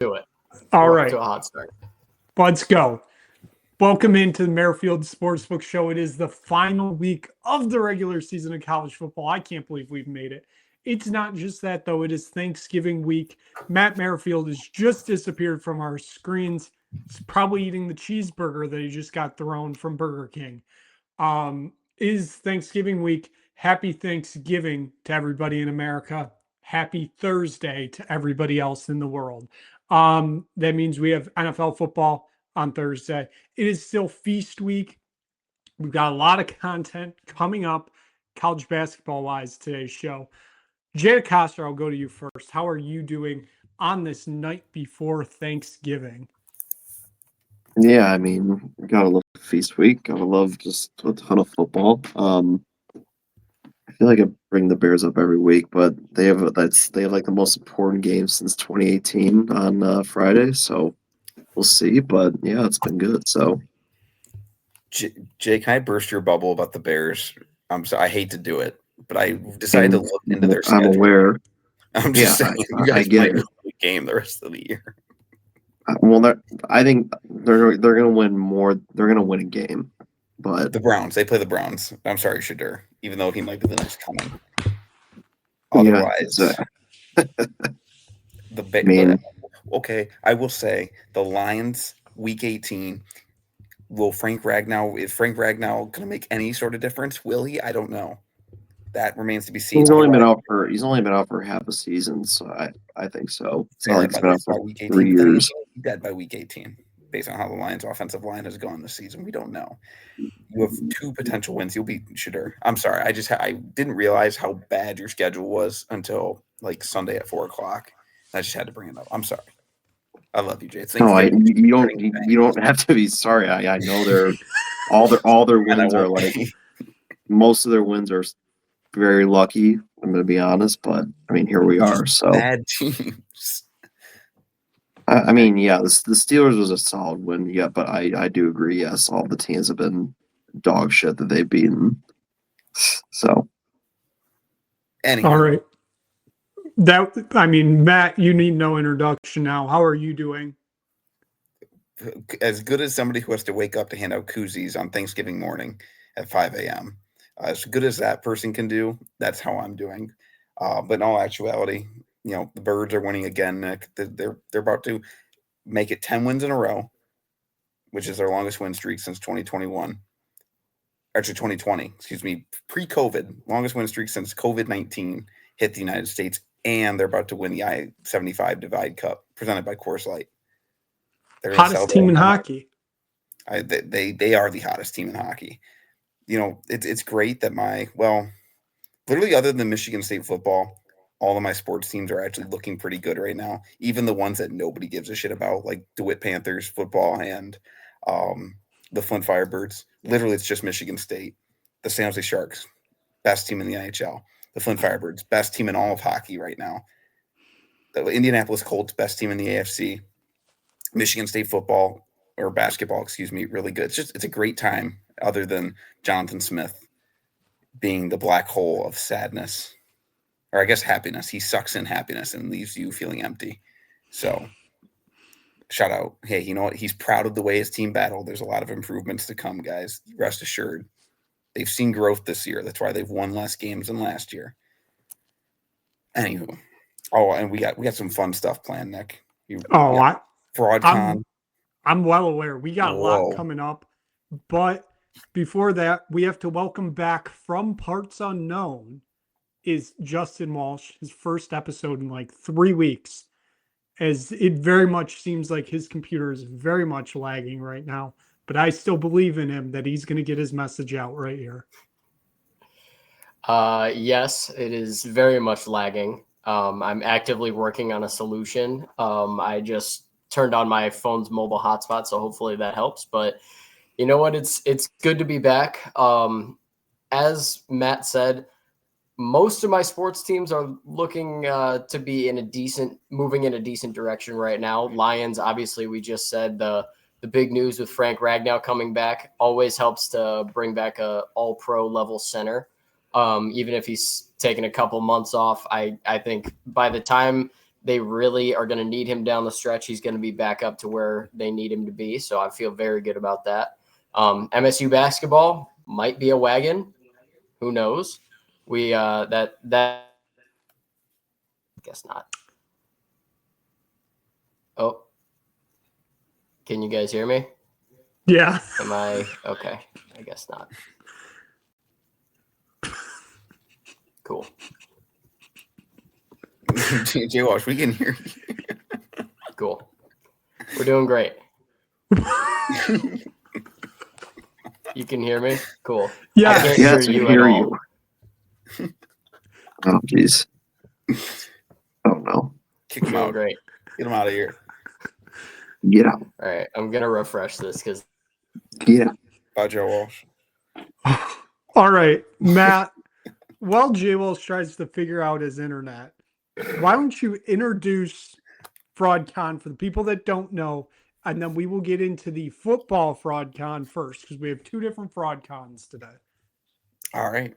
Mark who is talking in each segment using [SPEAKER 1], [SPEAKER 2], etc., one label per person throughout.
[SPEAKER 1] do it.
[SPEAKER 2] All
[SPEAKER 1] We're
[SPEAKER 2] right.
[SPEAKER 1] off to a hot start.
[SPEAKER 2] Let's go. Welcome into the Merrifield Sportsbook Show. It is the final week of the regular season of college football. I can't believe we've made it. It's not just that, though. It is Thanksgiving week. Matt Merrifield has just disappeared from our screens. He's probably eating the cheeseburger that he just got thrown from Burger King. Is Thanksgiving week. Happy Thanksgiving to everybody in America. Happy Thursday to everybody else in the world. That means we have NFL football on Thursday. It is still feast week. We've got a lot of content coming up college basketball wise today's show. Jay Acosta, I'll go to you first. How are you doing on this night before Thanksgiving?
[SPEAKER 3] Yeah, I mean, gotta love feast week. Gotta love just a ton of football. I feel like I bring the Bears up every week, but they have like the most important game since 2018 on Friday, so we'll see. But yeah, it's been good. So,
[SPEAKER 4] Jake, can I burst your bubble about the Bears? I hate to do it, but I decided to look into their schedule.
[SPEAKER 3] I'm aware.
[SPEAKER 4] I'm just saying, you guys
[SPEAKER 3] get
[SPEAKER 4] might win the game the rest of the year.
[SPEAKER 3] Well, I think they're gonna win more. They're gonna win a game, but
[SPEAKER 4] The Browns, they play the Browns. I'm sorry, Shadur, even though he might be the next coming.
[SPEAKER 3] yeah,
[SPEAKER 4] Otherwise, okay, I will say the Lions week 18. Is Frank Ragnow going to make any sort of difference? Will he? I don't know. That remains to be seen.
[SPEAKER 3] he's only been out for half a season, so I think so. It's not like he's been out for
[SPEAKER 4] week 18,
[SPEAKER 3] 3 years.
[SPEAKER 4] He's dead by week 18, based on how the Lions' offensive line has gone this season. We don't know. You have 2 potential wins. You'll beat Shadur. I'm sorry. I didn't realize how bad your schedule was until like Sunday at 4:00. I just had to bring it up. I'm sorry. I love you, Jay.
[SPEAKER 3] No, you don't have to be sorry. I know they're all their wins are like most of their wins are very lucky. I'm going to be honest, but I mean here we are. So
[SPEAKER 4] bad teams.
[SPEAKER 3] I mean, yeah, the Steelers was a solid win, yeah, but I do agree. Yes, all the teams have been dog shit that they've beaten. So,
[SPEAKER 4] anyhow.
[SPEAKER 2] All right. Matt, you need no introduction now. How are you doing?
[SPEAKER 4] As good as somebody who has to wake up to hand out koozies on Thanksgiving morning at 5 a.m. As good as that person can do, that's how I'm doing. But in all actuality, the Birds are winning again, Nick. They're about to make it 10 wins in a row, which is their longest win streak since 2021. Actually, 2020, excuse me, pre-COVID, longest win streak since COVID-19 hit the United States, and they're about to win the I-75 Divide Cup presented by Coors Light.
[SPEAKER 2] Hottest team in hockey.
[SPEAKER 4] They are the hottest team in hockey. It's great that literally other than Michigan State football, all of my sports teams are actually looking pretty good right now. Even the ones that nobody gives a shit about, like DeWitt Panthers football and the Flint Firebirds. Literally, it's just Michigan State. The San Jose Sharks, best team in the NHL. The Flint Firebirds, best team in all of hockey right now. The Indianapolis Colts, best team in the AFC. Michigan State football or basketball, really good. It's a great time other than Jonathan Smith being the black hole of sadness, or I guess happiness. He sucks in happiness and leaves you feeling empty. So shout out. Hey, you know what? He's proud of the way his team battled. There's a lot of improvements to come, guys. Rest assured. They've seen growth this year. That's why they've won less games than last year. Anywho. Oh, and we got some fun stuff planned, Nick. FraudCon.
[SPEAKER 2] I'm well aware. We got a lot coming up. But before that, we have to welcome back from Parts Unknown is Justin Walsh, his first episode in like 3 weeks. As it very much seems like his computer is very much lagging right now. But I still believe in him that he's going to get his message out right here.
[SPEAKER 1] Yes, it is very much lagging. I'm actively working on a solution. I just turned on my phone's mobile hotspot, so hopefully that helps. But you know what? It's good to be back. As Matt said, most of my sports teams are looking to be moving in a decent direction right now. Lions, obviously, we just said the big news with Frank Ragnow coming back always helps to bring back a all-pro level center. Even if he's taken a couple months off, I think by the time they really are going to need him down the stretch. He's going to be back up to where they need him to be. So I feel very good about that. MSU basketball might be a wagon. Who knows? We that I guess not. Oh, can you guys hear me?
[SPEAKER 2] Yeah.
[SPEAKER 1] Am I okay? I guess not. Cool.
[SPEAKER 4] J Walsh, we can hear you.
[SPEAKER 1] Cool. We're doing great. You can hear me? Cool.
[SPEAKER 2] Yeah.
[SPEAKER 1] I can't
[SPEAKER 3] Yes,
[SPEAKER 1] hear
[SPEAKER 3] we
[SPEAKER 1] you
[SPEAKER 3] hear
[SPEAKER 1] at
[SPEAKER 3] you.
[SPEAKER 1] all.
[SPEAKER 3] Oh, jeez. Oh, no.
[SPEAKER 4] Kick him
[SPEAKER 1] Doing
[SPEAKER 4] out.
[SPEAKER 1] great.
[SPEAKER 4] Get him out of here.
[SPEAKER 3] Get out.
[SPEAKER 1] All right. I'm going to refresh this because
[SPEAKER 3] Get out.
[SPEAKER 4] Bye, Joe Walsh.
[SPEAKER 2] All right, Matt. While J. Wells tries to figure out his internet, why don't you introduce FraudCon for the people that don't know, and then we will get into the football FraudCon first because we have two different FraudCons today.
[SPEAKER 4] All right.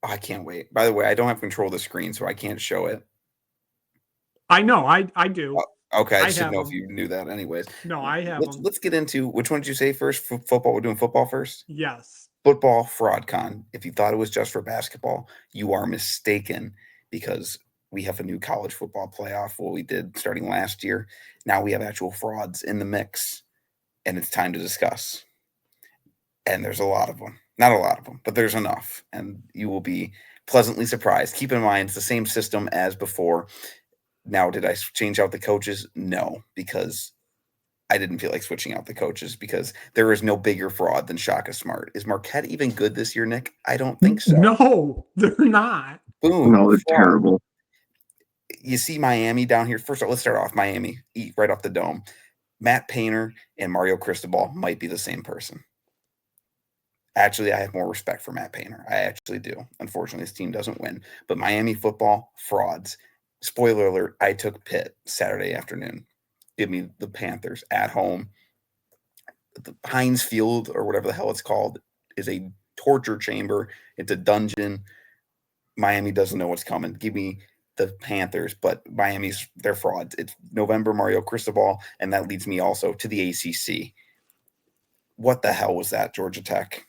[SPEAKER 4] Oh, I can't wait. By the way, I don't have control of the screen, so I can't show it.
[SPEAKER 2] I know, I do.
[SPEAKER 4] Okay, I
[SPEAKER 2] I
[SPEAKER 4] just didn't
[SPEAKER 2] have
[SPEAKER 4] know if
[SPEAKER 2] them.
[SPEAKER 4] you knew that. Anyways,
[SPEAKER 2] No, I have them.
[SPEAKER 4] let's get into which one did you say first? Football. We're doing football first.
[SPEAKER 2] Yes.
[SPEAKER 4] Football FraudCon. If you thought it was just for basketball, you are mistaken because we have a new college football playoff. What we did starting last year. Now we have actual frauds in the mix, and it's time to discuss. And there's a lot of them. Not a lot of them, but there's enough, and you will be pleasantly surprised. Keep in mind, it's the same system as before. Now, did I change out the coaches? No, because I didn't feel like switching out the coaches because there is no bigger fraud than Shaka Smart. Is Marquette even good this year, Nick? I don't think so.
[SPEAKER 2] No, they're not.
[SPEAKER 4] Boom.
[SPEAKER 3] No, they're
[SPEAKER 4] fraud.
[SPEAKER 3] terrible.
[SPEAKER 4] You see Miami down here. First of all, let's start off Miami. Eat right off the dome. Matt Painter and Mario Cristobal might be the same person. Actually, I have more respect for Matt Painter. I actually do. Unfortunately, this team doesn't win. But Miami football, frauds. Spoiler alert, I took Pitt Saturday afternoon. Give me the Panthers at home. The Heinz Field, or whatever the hell it's called, is a torture chamber. It's a dungeon. Miami doesn't know what's coming. Give me the Panthers, but they're frauds. It's November, Mario Cristobal, and that leads me also to the ACC. What the hell was that, Georgia Tech?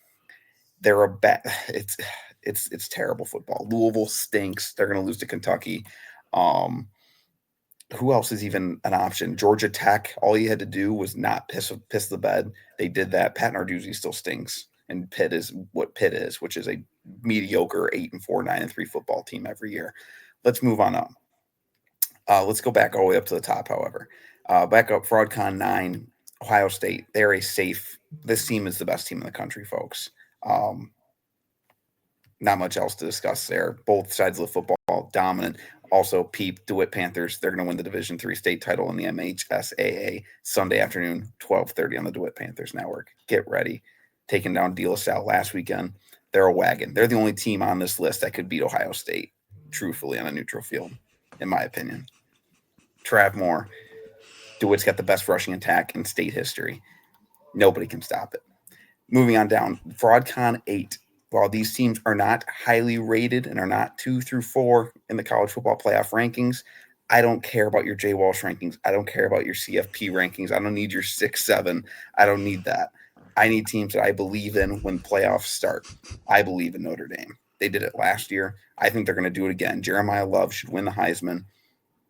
[SPEAKER 4] They're a bad. It's terrible football. Louisville stinks. They're going to lose to Kentucky. Who else is even an option? Georgia Tech. All you had to do was not piss the bed. They did that. Pat Narduzzi still stinks, and Pitt is what Pitt is, which is a mediocre 8-4, 9-3 football team every year. Let's move on up. Let's go back all the way up to the top. However, back up FraudCon 9, Ohio State. They're a safe. This team is the best team in the country, folks. Not much else to discuss there. Both sides of the football dominant. Also, Peep, DeWitt Panthers. They're going to win the Division III state title in the MHSAA Sunday afternoon, 12:30 on the DeWitt Panthers Network. Get ready. Taking down De La Salle last weekend. They're a wagon. They're the only team on this list that could beat Ohio State, truthfully, on a neutral field, in my opinion. Trav Moore. DeWitt's got the best rushing attack in state history. Nobody can stop it. Moving on down, FraudCon 8. While these teams are not highly rated and are not 2 through 4 in the college football playoff rankings, I don't care about your J. Walsh rankings. I don't care about your CFP rankings. I don't need your 6, 7. I don't need that. I need teams that I believe in when playoffs start. I believe in Notre Dame. They did it last year. I think they're going to do it again. Jeremiah Love should win the Heisman.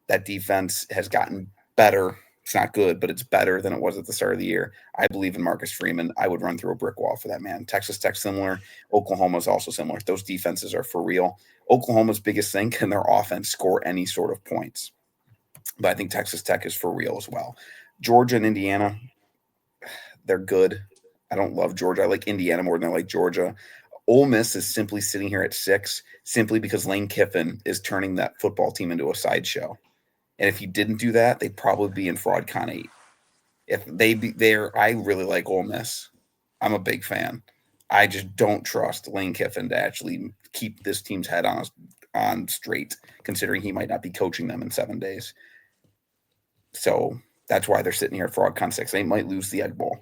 [SPEAKER 4] That defense has gotten better. It's not good, but it's better than it was at the start of the year. I believe in Marcus Freeman. I would run through a brick wall for that man. Texas Tech similar. Oklahoma is also similar. Those defenses are for real. Oklahoma's biggest thing, can their offense score any sort of points? But I think Texas Tech is for real as well. Georgia and Indiana, they're good. I don't love Georgia. I like Indiana more than I like Georgia. Ole Miss is simply sitting here at 6 simply because Lane Kiffin is turning that football team into a sideshow. And if he didn't do that, they'd probably be in FraudCon 8. If they be there, I really like Ole Miss. I'm a big fan. I just don't trust Lane Kiffin to actually keep this team's head on straight, considering he might not be coaching them in 7 days. So that's why they're sitting here at FraudCon 6. They might lose the Egg Bowl.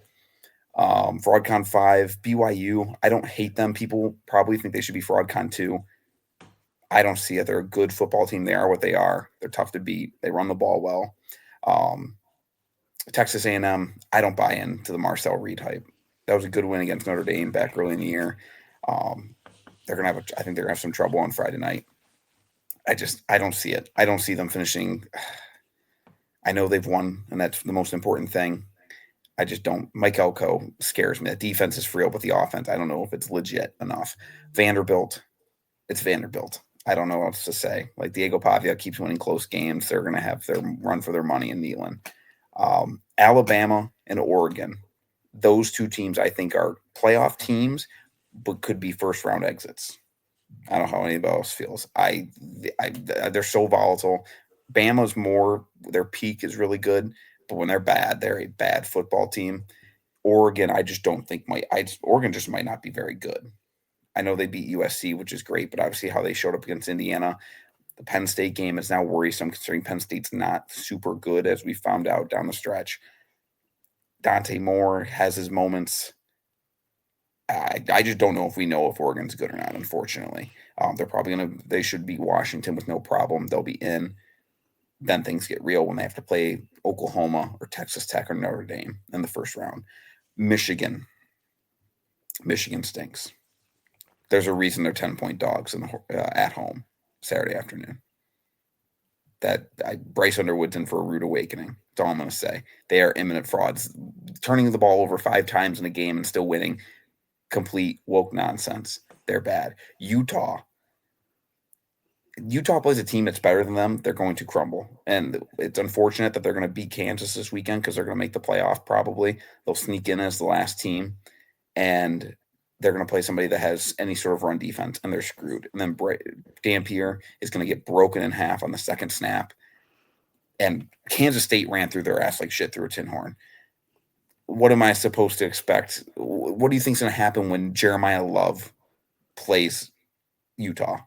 [SPEAKER 4] FraudCon 5, BYU. I don't hate them. People probably think they should be FraudCon 2. I don't see it. They're a good football team. They are what they are. They're tough to beat. They run the ball well. Texas A&M, I don't buy into the Marcel Reed hype. That was a good win against Notre Dame back early in the year. I think they're gonna have some trouble on Friday night. I don't see it. I don't see them finishing. I know they've won, and that's the most important thing. I just don't. Mike Elko scares me. The defense is real, but the offense, I don't know if it's legit enough. Vanderbilt, it's Vanderbilt. I don't know what else to say. Like Diego Pavia keeps winning close games. They're going to have their run for their money in Neyland. Alabama and Oregon, those two teams I think are playoff teams, but could be first round exits. I don't know how anybody else feels. They're so volatile. Bama's more, their peak is really good, but when they're bad, they're a bad football team. Oregon, I just don't think Oregon just might not be very good. I know they beat USC, which is great, but obviously how they showed up against Indiana. The Penn State game is now worrisome considering Penn State's not super good, as we found out down the stretch. Dante Moore has his moments. I just don't know if we know if Oregon's good or not, unfortunately. They should beat Washington with no problem. They'll be in. Then things get real when they have to play Oklahoma or Texas Tech or Notre Dame in the first round. Michigan stinks. There's a reason they're 10-point dogs at home Saturday afternoon. Bryce Underwood's in for a rude awakening. That's all I'm going to say. They are imminent frauds. Turning the ball over 5 times in a game and still winning, complete woke nonsense. They're bad. Utah plays a team that's better than them. They're going to crumble. And it's unfortunate that they're going to beat Kansas this weekend because they're going to make the playoff probably. They'll sneak in as the last team. And they're going to play somebody that has any sort of run defense, and they're screwed. And then Dampier is going to get broken in half on the second snap. And Kansas State ran through their ass like shit through a tin horn. What am I supposed to expect? What do you think is going to happen when Jeremiah Love plays Utah?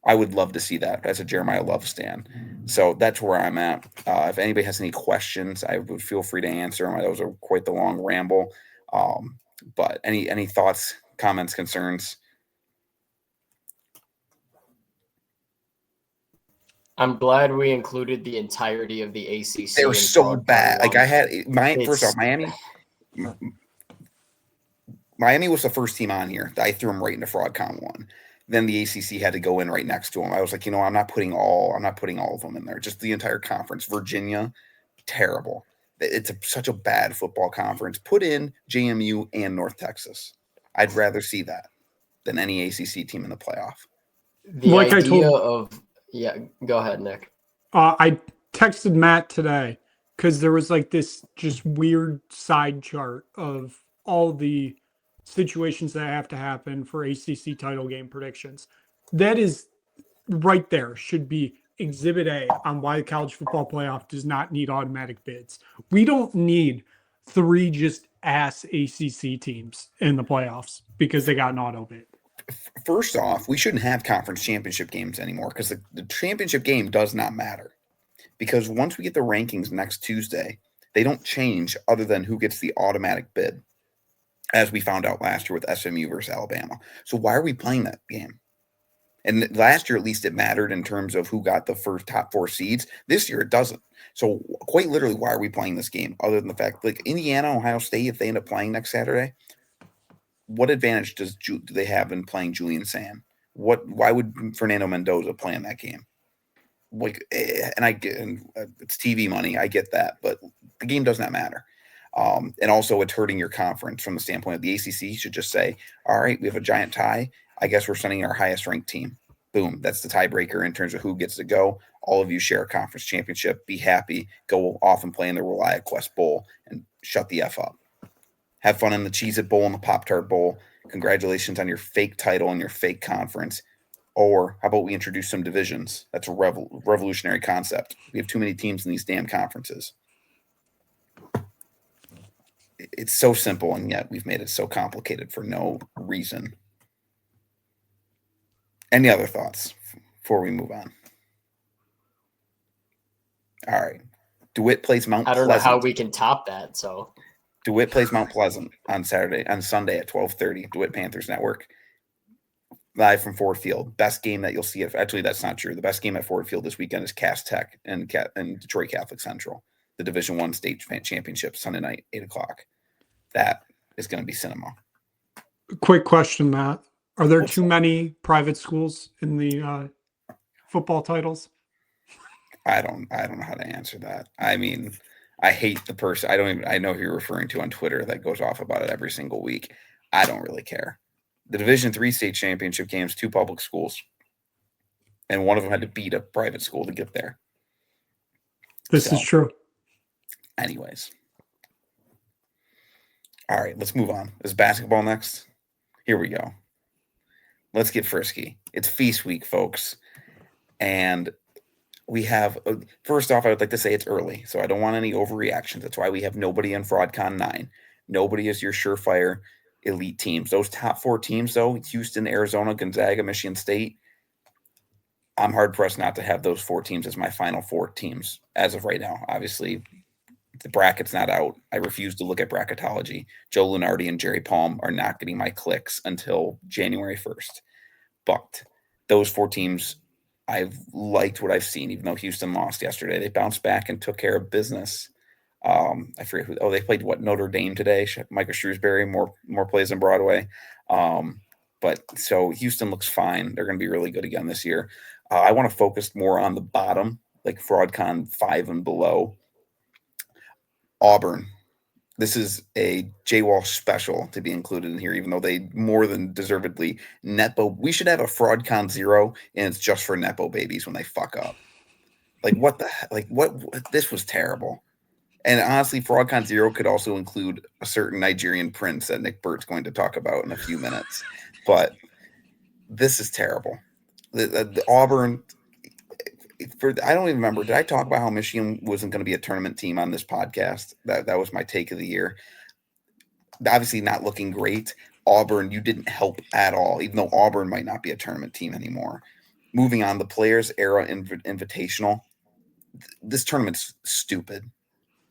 [SPEAKER 4] I would love to see that as a Jeremiah Love stan. So that's where I'm at. If anybody has any questions, I would feel free to answer them. That was quite the long ramble. But any thoughts, comments, concerns?
[SPEAKER 1] I'm glad we included the entirety of the ACC.
[SPEAKER 4] They were so bad. Like I had first off, Miami was the first team on here. I threw them right into FraudCon 1. Then the ACC had to go in right next to them. I was like, I'm not putting all of them in there. Just the entire conference. Virginia, terrible. It's such a bad football conference. Put in JMU and North Texas. I'd rather see that than any ACC team in the playoff.
[SPEAKER 1] Go ahead, Nick.
[SPEAKER 2] I texted Matt today because there was like this just weird side chart of all the situations that have to happen for ACC title game predictions. That is right there, should be Exhibit A on why the college football playoff does not need automatic bids. We don't need 3 just ass ACC teams in the playoffs because they got an auto bid.
[SPEAKER 4] First off, we shouldn't have conference championship games anymore because the championship game does not matter. Because once we get the rankings next Tuesday, they don't change other than who gets the automatic bid, as we found out last year with SMU versus Alabama. So why are we playing that game? And last year, at least, it mattered in terms of who got the first top 4 seeds. This year, it doesn't. So quite literally, why are we playing this game? Other than the fact, like Indiana, Ohio State, if they end up playing next Saturday, what advantage do they have in playing Julian Sand? Why would Fernando Mendoza play in that game? It's TV money. I get that, but the game does not matter. And also, it's hurting your conference from the standpoint of the ACC should just say, all right, we have a giant tie. I guess we're sending our highest ranked team. Boom. That's the tiebreaker in terms of who gets to go. All of you share a conference championship. Be happy. Go off and play in the Reliant Quest Bowl and shut the F up. Have fun in the Cheez-It Bowl and the Pop-Tart Bowl. Congratulations on your fake title and your fake conference. Or how about we introduce some divisions? That's a revolutionary concept. We have too many teams in these damn conferences. It's so simple, and yet we've made it so complicated for no reason. Any other thoughts before we move on? All right. DeWitt plays Mount Pleasant.
[SPEAKER 1] I don't know how we can top that. So
[SPEAKER 4] DeWitt plays Mount Pleasant on Sunday at 12:30. DeWitt Panthers Network. live from Ford Field. Best game that you'll see. Actually, that's not true. The best game at Ford Field this weekend is Cass Tech and Detroit Catholic Central, the Division I state championship, Sunday night, 8:00. That is going to be cinema.
[SPEAKER 2] Quick question, Matt. Are there too many private schools in the football titles?
[SPEAKER 4] I don't know how to answer that. I mean, I hate the person. I know who you're referring to on Twitter that goes off about it every single week. I don't really care. The Division III state championship games, 2 public schools, and one of them had to beat a private school to get there.
[SPEAKER 2] This is true.
[SPEAKER 4] Anyways. All right, let's move on. Is basketball next? Here we go. Let's get frisky. It's feast week, folks. And we have, first off, I would like to say it's early, so I don't want any overreactions. That's why we have nobody in FraudCon 9. Nobody is your surefire elite teams. Those top 4 teams, though, Houston, Arizona, Gonzaga, Michigan State, I'm hard-pressed not to have those 4 teams as my final 4 teams as of right now. Obviously, the bracket's not out. I refuse to look at bracketology. Joe Lunardi and Jerry Palm are not getting my clicks until January 1st. But those 4 teams, I've liked what I've seen, even though Houston lost yesterday. They bounced back and took care of business. I forget who. Oh, they played Notre Dame today. Micah Shrewsbury, more plays than Broadway. But so Houston looks fine. They're going to be really good again this year. I want to focus more on the bottom, like FraudCon 5 and below. Auburn. This is a Jay Walsh special to be included in here, even though they more than deservedly Nepo. We should have a FraudCon 0, and it's just for Nepo babies when they fuck up. Like what the like what? This was terrible. And honestly, FraudCon 0 could also include a certain Nigerian prince that Nick Burt's going to talk about in a few minutes. But this is terrible. The Auburn. I don't even remember. Did I talk about how Michigan wasn't going to be a tournament team on this podcast? That was my take of the year. Obviously not looking great. Auburn, you didn't help at all, even though Auburn might not be a tournament team anymore. Moving on, the Players Era Invitational. This tournament's stupid.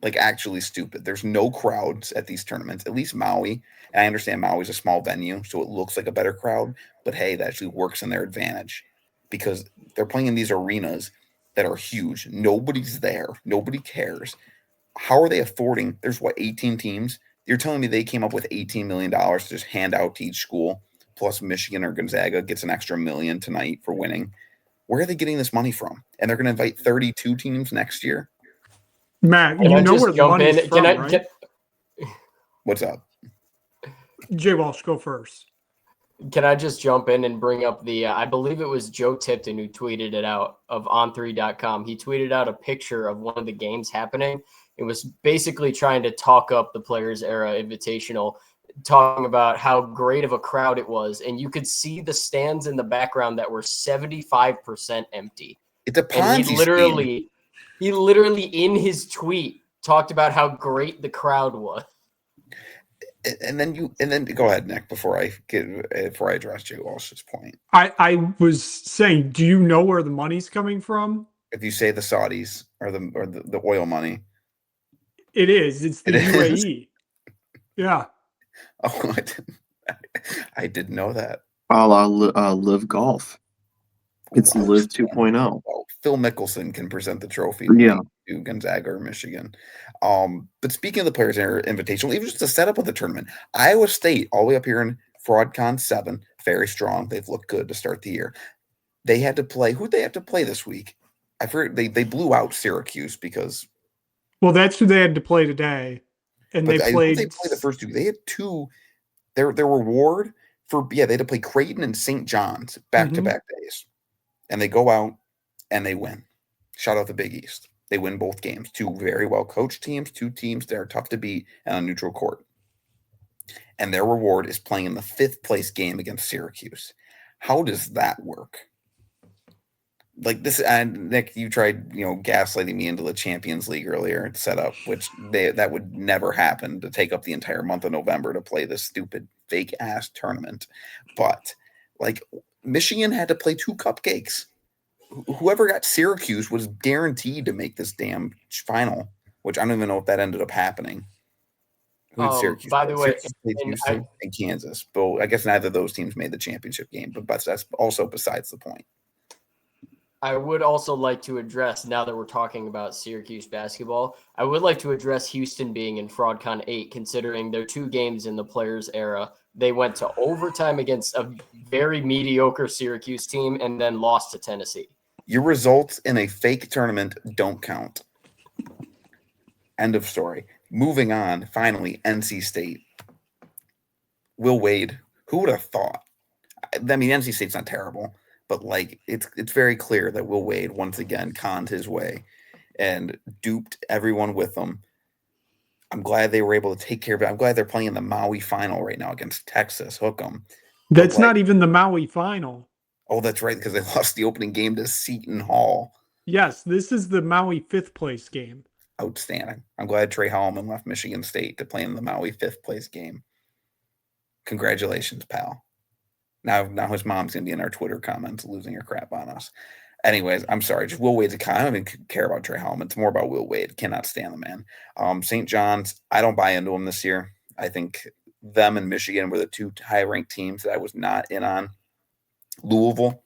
[SPEAKER 4] Like actually stupid. There's no crowds at these tournaments, at least Maui. And I understand Maui's a small venue, so it looks like a better crowd. But hey, that actually works in their advantage because they're playing in these arenas that are huge. Nobody's there. Nobody cares. How are they affording? There's 18 teams? You're telling me they came up with $18 million to just hand out to each school, plus Michigan or Gonzaga gets an extra $1 million tonight for winning. Where are they getting this money from? And they're going to invite 32 teams next year?
[SPEAKER 2] Matt, you know where the money's from, right?
[SPEAKER 4] What's up?
[SPEAKER 2] Jay Walsh, go first.
[SPEAKER 1] Can I just jump in and bring up the, I believe it was Joe Tipton who tweeted it out of on3.com. He tweeted out a picture of one of the games happening. It was basically trying to talk up the Players Era Invitational, talking about how great of a crowd it was. And you could see the stands in the background that were 75% empty.
[SPEAKER 4] It's a Ponzi scheme.
[SPEAKER 1] He literally in his tweet talked about how great the crowd was.
[SPEAKER 4] And then go ahead, Nick, before I address Jay Walsh's point.
[SPEAKER 2] I was saying, do you know where the money's coming from?
[SPEAKER 4] If you say the Saudis or the oil money.
[SPEAKER 2] It is. It's the UAE. Yeah.
[SPEAKER 4] Oh, I didn't know that.
[SPEAKER 3] Live Golf. It's Live 2.0.
[SPEAKER 4] Well, Phil Mickelson can present the trophy to Gonzaga or Michigan. But speaking of the Players Invitational, even just the setup of the tournament, Iowa State, all the way up here in FraudCon 7, very strong. They've looked good to start the year. They had to play. Who'd they have to play this week? I forget. They blew out Syracuse because.
[SPEAKER 2] Well, that's who they had to play today, and they played.
[SPEAKER 4] They played the first 2. They had 2. Their reward for they had to play Creighton and St. John's back-to-back days. And they go out and they win. Shout out the Big East. They win both games. 2 very well coached teams, 2 teams that are tough to beat on a neutral court. And their reward is playing in the 5th place game against Syracuse. How does that work? Like this, and Nick, you tried, gaslighting me into the Champions League earlier setup, which that would never happen to take up the entire month of November to play this stupid fake ass tournament. But Michigan had to play 2 cupcakes. Whoever got Syracuse was guaranteed to make this damn final, which I don't even know if that ended up happening. Who did Syracuse
[SPEAKER 1] By
[SPEAKER 4] play?
[SPEAKER 1] the way,
[SPEAKER 4] Syracuse played
[SPEAKER 1] and
[SPEAKER 4] Houston and Kansas. But I guess neither of those teams made the championship game, but that's also besides the point.
[SPEAKER 1] I would also like to address, now that we're talking about Syracuse basketball, I would like to address Houston being in FraudCon 8, considering their 2 games in the Players era. They went to overtime against a very mediocre Syracuse team and then lost to Tennessee.
[SPEAKER 4] Your results in a fake tournament don't count. End of story. Moving on, finally, NC State. Will Wade. Who would have thought? I mean, NC State's not terrible, but like it's very clear that Will Wade once again conned his way and duped everyone with them. I'm glad they were able to take care of it. I'm glad they're playing in the Maui final right now against Texas. Hook 'em.
[SPEAKER 2] That's not even the Maui final.
[SPEAKER 4] Oh, that's right, because they lost the opening game to Seton Hall.
[SPEAKER 2] Yes, this is the Maui 5th place game.
[SPEAKER 4] Outstanding. I'm glad Trey Hallman left Michigan State to play in the Maui 5th place game. Congratulations, pal. Now his mom's going to be in our Twitter comments losing her crap on us. Anyways, I'm sorry. Just Will Wade's a con. I don't even care about Trey Hallman. It's more about Will Wade. Cannot stand the man. St. John's, I don't buy into him this year. I think them and Michigan were the 2 high-ranked teams that I was not in on. Louisville,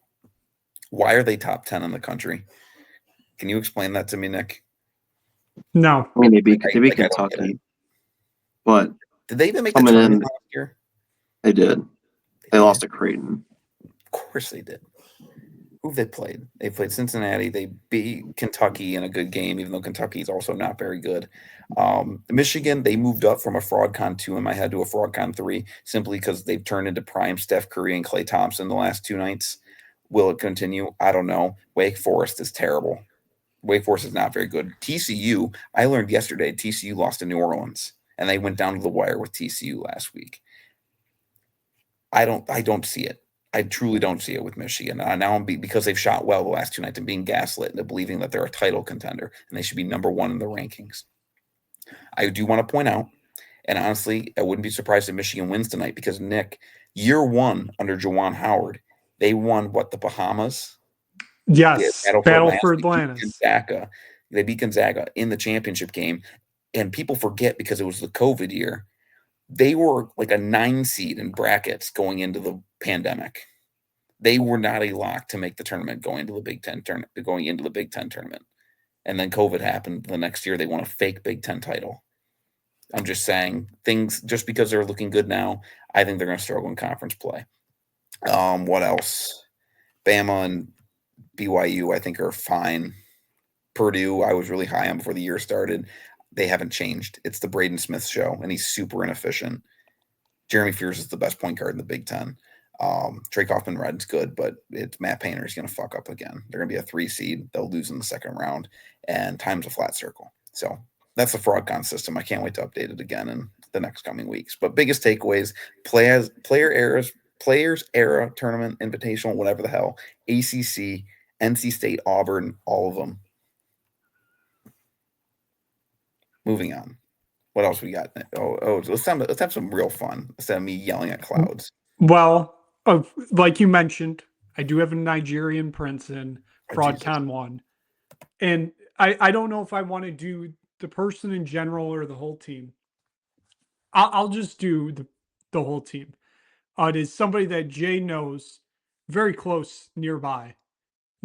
[SPEAKER 4] why are they top 10 in the country? Can you explain that to me, Nick?
[SPEAKER 2] No.
[SPEAKER 3] I mean, they beat Kentucky, but
[SPEAKER 4] did they even make the
[SPEAKER 3] coming
[SPEAKER 4] tournament
[SPEAKER 3] in,
[SPEAKER 4] last year?
[SPEAKER 3] They did. They lost to Creighton.
[SPEAKER 4] Of course they did. Who have they played? They played Cincinnati. They beat Kentucky in a good game, even though Kentucky is also not very good. Michigan, they moved up from a FraudCon 2 in my head to a FraudCon 3 simply because they've turned into prime Steph Curry and Klay Thompson the last 2 nights. Will it continue? I don't know. Wake Forest is terrible. Wake Forest is not very good. TCU, I learned yesterday, TCU lost to New Orleans, and they went down to the wire with TCU last week. I don't see it. I truly don't see it with Michigan. Now because they've shot well the last 2 nights and being gaslit into believing that they're a title contender and they should be number 1 in the rankings. I do want to point out, and honestly, I wouldn't be surprised if Michigan wins tonight because, Nick, year 1 under Juwan Howard, they won, the Bahamas?
[SPEAKER 2] Yes, Battle for
[SPEAKER 4] Atlantis.
[SPEAKER 2] Atlantis.
[SPEAKER 4] They beat Gonzaga in the championship game, and people forget because it was the COVID year. They were like a 9 seed in brackets going into the pandemic. They were not a lock to make the tournament going into the Big Ten tournament. And then COVID happened the next year. They won a fake Big Ten title. I'm just saying things, just because they're looking good now, I think they're going to struggle in conference play. What else? Bama and BYU, I think, are fine. Purdue, I was really high on before the year started. They haven't changed. It's the Braden Smith show, and he's super inefficient. Jeremy Fears is the best point guard in the Big Ten. Trey Kaufman-Redd's good, but it's Matt Painter's going to fuck up again. They're going to be a 3 seed. They'll lose in the second round, and time's a flat circle. So that's the FraudCon system. I can't wait to update it again in the next coming weeks. But biggest takeaways, players era tournament, invitational, whatever the hell, ACC, NC State, Auburn, all of them. Moving on. What else we got? Let's have some real fun instead of me yelling at clouds.
[SPEAKER 2] Well, like you mentioned, I do have a Nigerian prince in FraudCon 1. And I don't know if I want to do the person in general or the whole team. I'll just do the whole team. It is somebody that Jay knows very close nearby.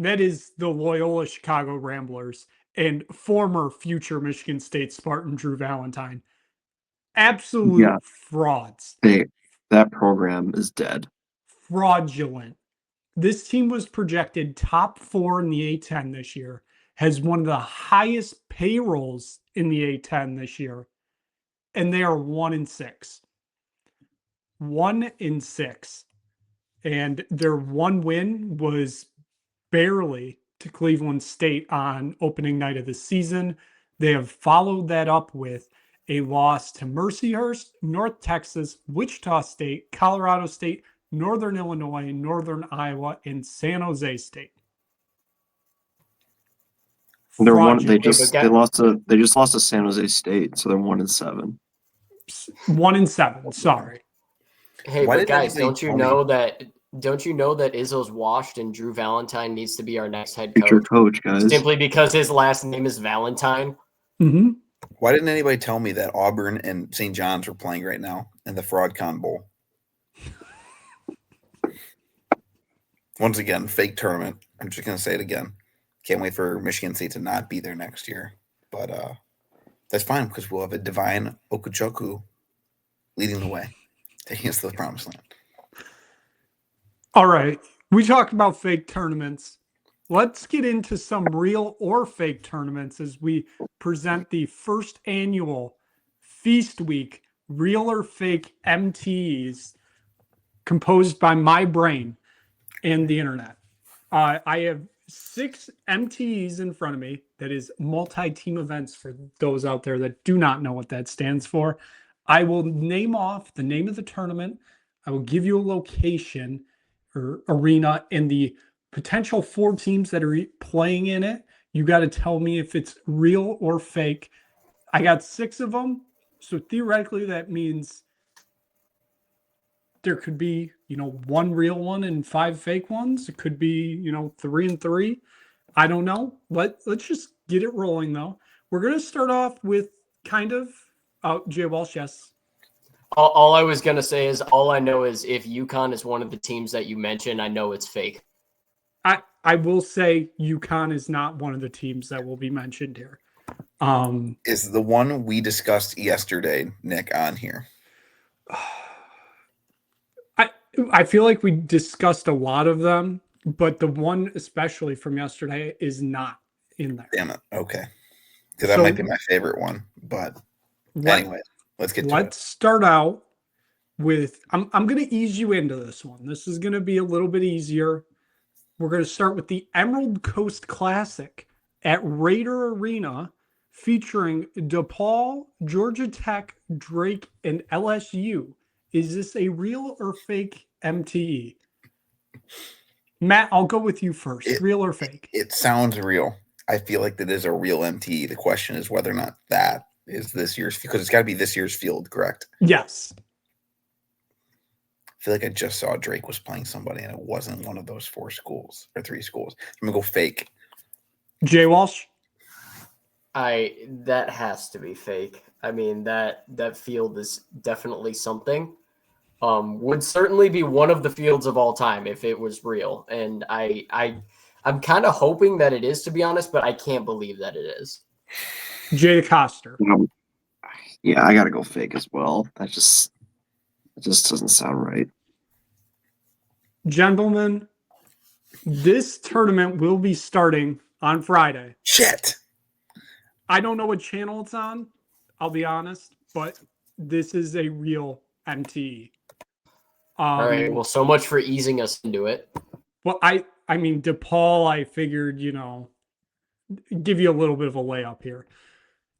[SPEAKER 2] That is the Loyola Chicago Ramblers and former future Michigan State Spartan Drew Valentine. Absolute frauds.
[SPEAKER 3] That program is dead.
[SPEAKER 2] Fraudulent. This team was projected top 4 in the A10 this year, has one of the highest payrolls in the A10 this year, and they are 1-6. 1-6. And their one win was barely to Cleveland State on opening night of the season. They have followed that up with a loss to Mercyhurst, North Texas, Wichita State, Colorado State, Northern Illinois, Northern Iowa, and San Jose State.
[SPEAKER 3] They just lost to San Jose State, so they're 1-7.
[SPEAKER 2] 1-7. Sorry.
[SPEAKER 1] Hey, but guys, don't you know that Izzo's washed and Drew Valentine needs to be our next head coach?
[SPEAKER 3] Future coach, guys.
[SPEAKER 1] Simply because his last name is Valentine.
[SPEAKER 2] Mm-hmm.
[SPEAKER 4] Why didn't anybody tell me that Auburn and St. John's were playing right now in the FraudCon Bowl? Once again, fake tournament. I'm just going to say it again. Can't wait for Michigan State to not be there next year. But that's fine because we'll have a divine Okuchoku leading the way, taking us to the promised land.
[SPEAKER 2] All right. We talked about fake tournaments. Let's get into some real or fake tournaments as we present the first annual Feast Week Real or Fake MTEs composed by my brain and the internet. I have 6 MTEs in front of me. That is multi-team events for those out there that do not know what that stands for. I will name off the name of the tournament. I will give you a location or arena and the potential 4 teams that are playing in it. You got to tell me if it's real or fake. I got 6 of them. So theoretically, that means there could be, 1 real one and 5 fake ones. It could be, 3 and 3. I don't know. Let's just get it rolling, though. We're going to start off with kind of Jay Walsh, yes.
[SPEAKER 1] All I was going to say is all I know is if UConn is one of the teams that you mentioned, I know it's fake.
[SPEAKER 2] I will say UConn is not one of the teams that will be mentioned here.
[SPEAKER 4] Is the one we discussed yesterday, Nick, on here?
[SPEAKER 2] I feel like we discussed a lot of them, but the one especially from yesterday is not in there.
[SPEAKER 4] Damn it. Okay. Because that might be my favorite one. But anyway, let's get to it.
[SPEAKER 2] Let's start out with I'm going to ease you into this one. This is going to be a little bit easier. We're going to start with the Emerald Coast Classic at Raider Arena featuring DePaul, Georgia Tech, Drake, and LSU. Is this a real or fake MTE? Matt, I'll go with you first. Real or fake?
[SPEAKER 4] It sounds real. I feel like that is a real MTE. The question is whether or not that is this year's, because it's got to be this year's field, correct?
[SPEAKER 2] Yes.
[SPEAKER 4] I feel like I just saw Drake was playing somebody and it wasn't one of those 4 schools or 3 schools. I'm going to go fake.
[SPEAKER 2] Jay Walsh?
[SPEAKER 1] That has to be fake. I mean, that field is definitely something. Would certainly be one of the fields of all time if it was real. And I'm kind of hoping that it is, to be honest, but I can't believe that it is.
[SPEAKER 2] Jay Coster.
[SPEAKER 3] Yeah, I got to go fake as well. It just doesn't sound right.
[SPEAKER 2] Gentlemen, this tournament will be starting on Friday.
[SPEAKER 4] Shit.
[SPEAKER 2] I don't know what channel it's on, I'll be honest, but this is a real MTE.
[SPEAKER 1] All right. Well, so much for easing us into it.
[SPEAKER 2] Well, I mean, DePaul, I figured, give you a little bit of a layup here.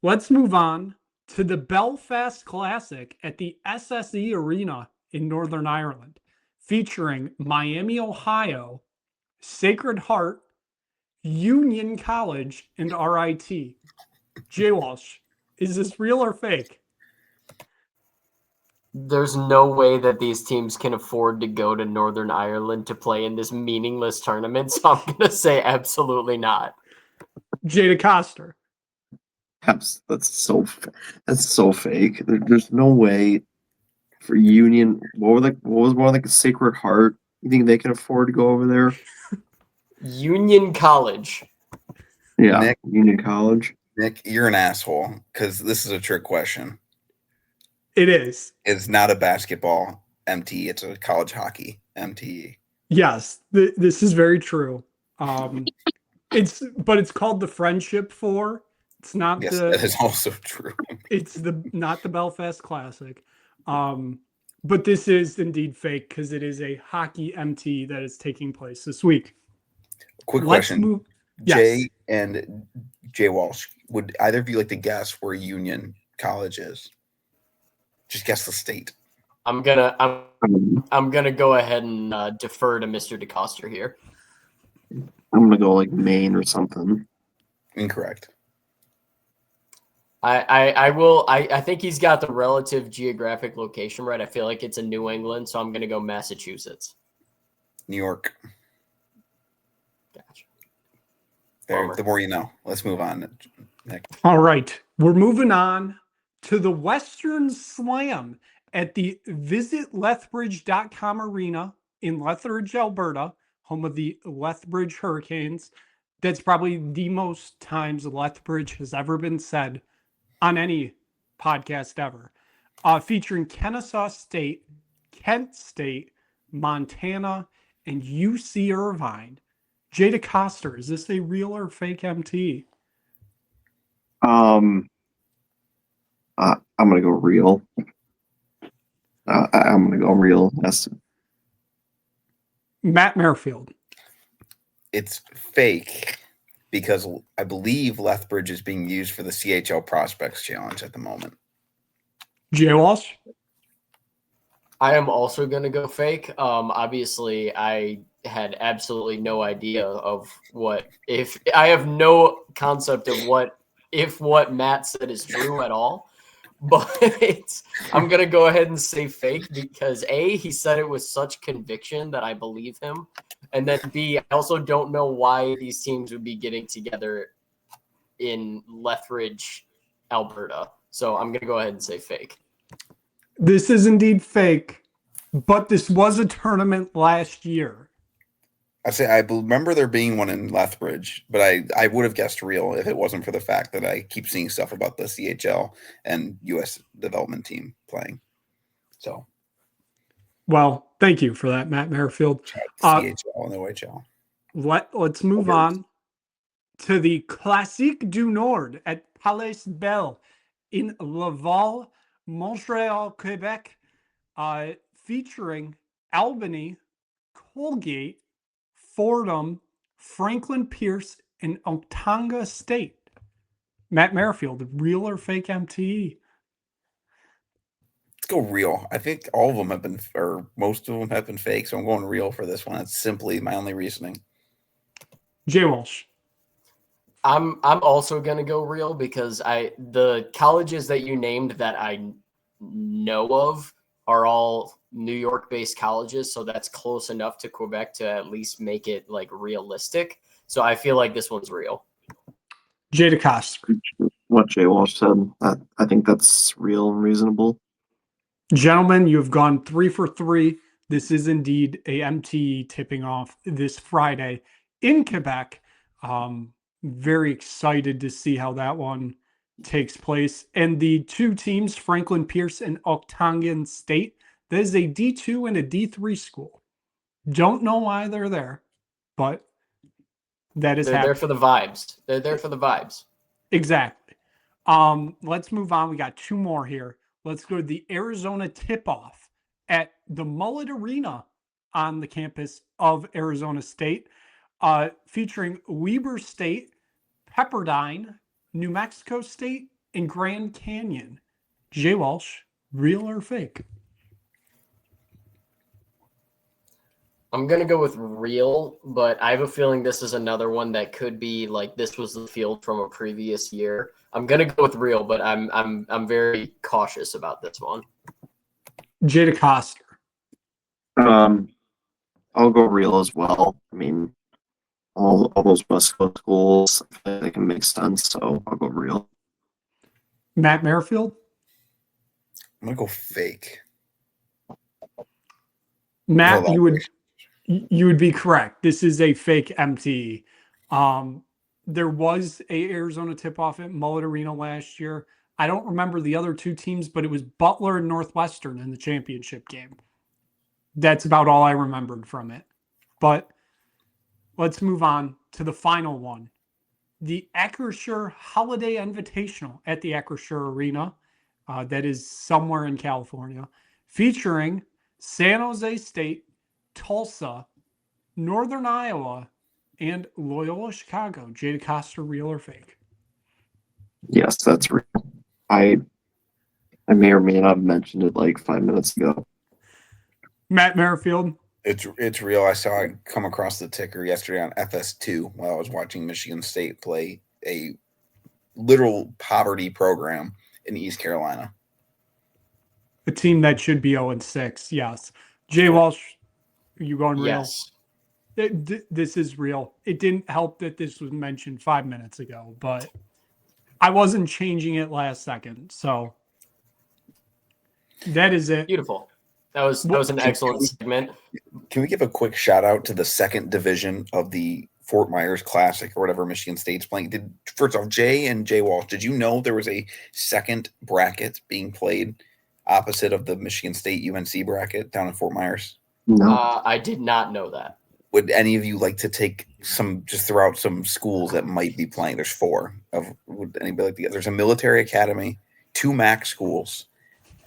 [SPEAKER 2] Let's move on to the Belfast Classic at the SSE Arena in Northern Ireland, featuring Miami, Ohio, Sacred Heart, Union College, and RIT. Jay Walsh, is this real or fake?
[SPEAKER 1] There's no way that these teams can afford to go to Northern Ireland to play in this meaningless tournament, so I'm going to say absolutely not.
[SPEAKER 2] Jay Coster.
[SPEAKER 3] That's so fake. There's no way for Union. What was more like a Sacred Heart? You think they can afford to go over there?
[SPEAKER 1] Union College.
[SPEAKER 3] Yeah,
[SPEAKER 4] Nick,
[SPEAKER 3] Union College.
[SPEAKER 4] Nick, you're an asshole because this is a trick question.
[SPEAKER 2] It is.
[SPEAKER 4] It's not a basketball MTE. It's a college hockey MTE.
[SPEAKER 2] Yes, this is very true. It's called the Friendship Four. It's not
[SPEAKER 4] that is also true.
[SPEAKER 2] It's not the Belfast Classic. But this is indeed fake because it is a hockey MTE that is taking place this week.
[SPEAKER 4] Quick question. Jay and Jay Walsh, would either of you like to guess where Union College is? Just guess the state.
[SPEAKER 1] I'm gonna go ahead and defer to Mr. DeCoster here.
[SPEAKER 3] I'm gonna go like Maine or something.
[SPEAKER 4] Incorrect.
[SPEAKER 1] I think he's got the relative geographic location right. I feel like it's in New England, so I'm gonna go Massachusetts.
[SPEAKER 4] New York.
[SPEAKER 1] Gotcha.
[SPEAKER 4] The more you know. Let's move on, Nick.
[SPEAKER 2] All right. We're moving on to the Western Slam at the visitlethbridge.com arena in Lethbridge, Alberta, home of the Lethbridge Hurricanes. That's probably the most times Lethbridge has ever been said on any podcast ever. Featuring Kennesaw State, Kent State, Montana, and UC Irvine. Jada Coster, is this a real or fake MT?
[SPEAKER 3] I'm gonna go real. I'm gonna go real. That's
[SPEAKER 2] Matt Merrifield.
[SPEAKER 4] It's fake because I believe Lethbridge is being used for the CHL Prospects Challenge at the moment.
[SPEAKER 2] Jay Walsh.
[SPEAKER 1] I am also going to go fake. Obviously, I had absolutely no idea of if I have no concept of what Matt said is true at all. But I'm going to go ahead and say fake because A, he said it with such conviction that I believe him. And then B, I also don't know why these teams would be getting together in Lethbridge, Alberta. So I'm going to go ahead and say fake.
[SPEAKER 2] This is indeed fake, but this was a tournament last year.
[SPEAKER 4] I remember there being one in Lethbridge, but I would have guessed real if it wasn't for the fact that I keep seeing stuff about the CHL and U.S. development team playing. So,
[SPEAKER 2] well, thank you for that, Matt Merrifield.
[SPEAKER 4] CHL and OHL.
[SPEAKER 2] Let's move on to the Classique du Nord at Palais Belle in Laval, Montreal, Quebec, featuring Albany, Colgate, Fordham, Franklin Pierce, and Otanga State. Matt Merrifield, real or fake MTE?
[SPEAKER 4] Let's go real. I think all of them have been, or most of them have been fake, so I'm going real for this one. It's simply my only reasoning.
[SPEAKER 2] Jay Walsh.
[SPEAKER 1] I'm also gonna go real because the colleges that you named that I know of are all New York-based colleges, so that's close enough to Quebec to at least make it like realistic. So I feel like this one's real.
[SPEAKER 2] Jay DeCoster.
[SPEAKER 3] what Jay Walsh said. I think that's real and reasonable.
[SPEAKER 2] Gentlemen, you have gone 3 for 3. This is indeed a MTE tipping off this Friday in Quebec. Very excited to see how that one takes place. And the two teams, Franklin Pierce and Octangan State, that is a D2 and a D3 school. Don't know why they're there, but that is
[SPEAKER 1] They're
[SPEAKER 2] happening.
[SPEAKER 1] there for the vibes. They're there for the vibes.
[SPEAKER 2] Exactly. Let's move on. We got two more here. Let's go to the Arizona tip-off at the Mullet Arena on the campus of Arizona State, featuring Weber State, Pepperdine, New Mexico State, and Grand Canyon. Jay Walsh, real or fake?
[SPEAKER 1] I'm going to go with real, but I have a feeling this is another one that could be like this was the field from a previous year. I'm going to go with real, but I'm very cautious about this one.
[SPEAKER 2] Jay DeCoster.
[SPEAKER 3] I'll go real as well. I mean, all those West Coast schools, they can make sense, so I'll go real.
[SPEAKER 2] Matt Merrifield.
[SPEAKER 4] I'm going to go fake.
[SPEAKER 2] Matt, you would be correct. This is a fake MTE. There was a Arizona tip-off at Mullet Arena last year. I don't remember the other two teams, but it was Butler and Northwestern in the championship game. That's about all I remembered from it. But let's move on to the final one. The Acrisure Holiday Invitational at the Acrisure Arena. That is somewhere in California. Featuring San Jose State, Tulsa, Northern Iowa, and Loyola Chicago. Jay DeCoster, real or fake?
[SPEAKER 3] Yes, that's real. I may or may not have mentioned it like 5 minutes ago.
[SPEAKER 2] Matt Merrifield.
[SPEAKER 4] It's real. I saw it come across the ticker yesterday on FS2 while I was watching Michigan State play a literal poverty program in East Carolina.
[SPEAKER 2] A team that should be 0-6, yes. Jay Walsh, are you going real?
[SPEAKER 1] Yes.
[SPEAKER 2] This is real. It didn't help that this was mentioned 5 minutes ago, but I wasn't changing it last second, so that is it.
[SPEAKER 1] Beautiful. That was an excellent segment.
[SPEAKER 4] Can we give a quick shout out to the second division of the Fort Myers Classic or whatever Michigan State's playing? First off, Jay and Jay Walsh, did you know there was a second bracket being played opposite of the Michigan State UNC bracket down in Fort Myers?
[SPEAKER 3] No.
[SPEAKER 1] I did not know that.
[SPEAKER 4] Would any of you like to just throw out some schools that might be playing? There's 4. Would anybody like to get? There's a military academy, 2 MAC schools,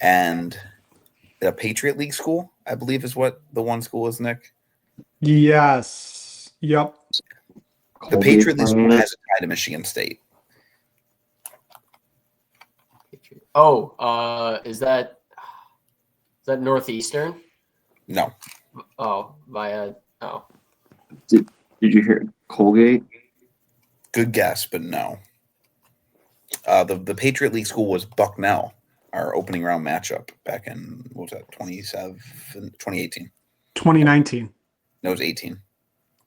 [SPEAKER 4] and a Patriot League school, I believe is what the one school is, Nick.
[SPEAKER 2] Yes. Yep.
[SPEAKER 4] The Patriot League school has a tie to Michigan State.
[SPEAKER 1] Oh, is that Northeastern?
[SPEAKER 4] No.
[SPEAKER 3] Did you hear Colgate?
[SPEAKER 4] Good guess, but no. The Patriot League school was Bucknell, our opening round matchup back in, what was that, 2018?
[SPEAKER 2] 2019.
[SPEAKER 4] No, it was 18.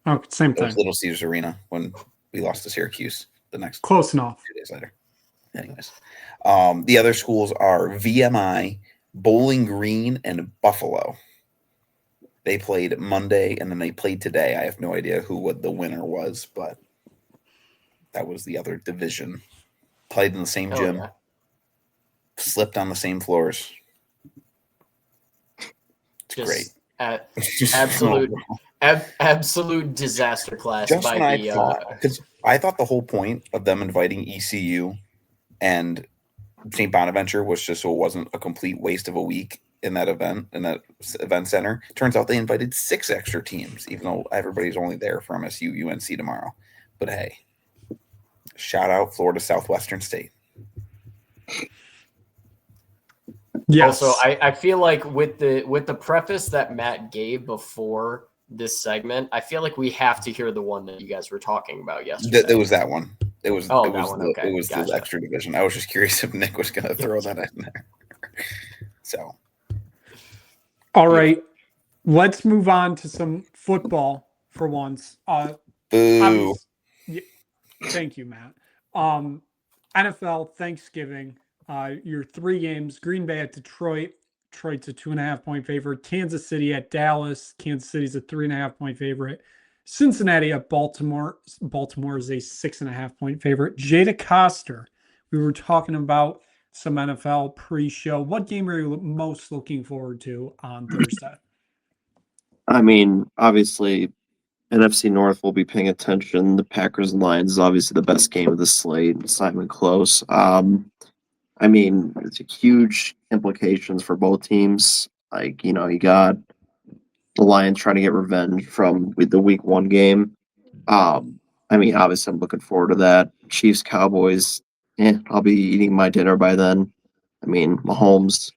[SPEAKER 2] Oh, same
[SPEAKER 4] It was
[SPEAKER 2] thing.
[SPEAKER 4] Little Caesars Arena when we lost to Syracuse the next
[SPEAKER 2] Close enough.
[SPEAKER 4] 2 days later. Anyways, the other schools are VMI, Bowling Green, and Buffalo. They played Monday, and then they played today. I have no idea what the winner was, but that was the other division. Played in the same gym.
[SPEAKER 1] Yeah.
[SPEAKER 4] Slipped on the same floors. It's
[SPEAKER 1] Just
[SPEAKER 4] great.
[SPEAKER 1] absolute disaster class.
[SPEAKER 4] Just
[SPEAKER 1] by
[SPEAKER 4] when
[SPEAKER 1] the,
[SPEAKER 4] I thought, because I thought the whole point of them inviting ECU and St. Bonaventure was just so it wasn't a complete waste of a week in that event center. Turns out they invited 6 extra teams, even though everybody's only there for MSU UNC tomorrow. But hey, shout out Florida Southwestern State.
[SPEAKER 2] Yes.
[SPEAKER 1] Also, I feel like with the preface that Matt gave before this segment, I feel like we have to hear the one that you guys were talking about yesterday.
[SPEAKER 4] It was that one. It was
[SPEAKER 1] Gotcha.
[SPEAKER 4] the extra division. I was just curious if Nick was going to throw that in there. So,
[SPEAKER 2] All right. Let's move on to some football for once.
[SPEAKER 4] boo.
[SPEAKER 2] Thank you, Matt. NFL Thanksgiving. Your 3 games: Green Bay at Detroit. Detroit's a 2.5-point favorite. Kansas City at Dallas. Kansas City's a 3.5-point favorite. Cincinnati at Baltimore. Baltimore is a 6.5-point favorite. Jada Coster. We were talking about some NFL pre-show. What game are you most looking forward to on Thursday?
[SPEAKER 3] I mean, obviously, NFC North will be paying attention. The Packers and Lions is obviously the best game of the slate. It's not even close. I mean, it's a huge implications for both teams. Like, you got the Lions trying to get revenge from the week 1 game. I mean, obviously, I'm looking forward to that. Chiefs, Cowboys, I'll be eating my dinner by then. I mean, Mahomes,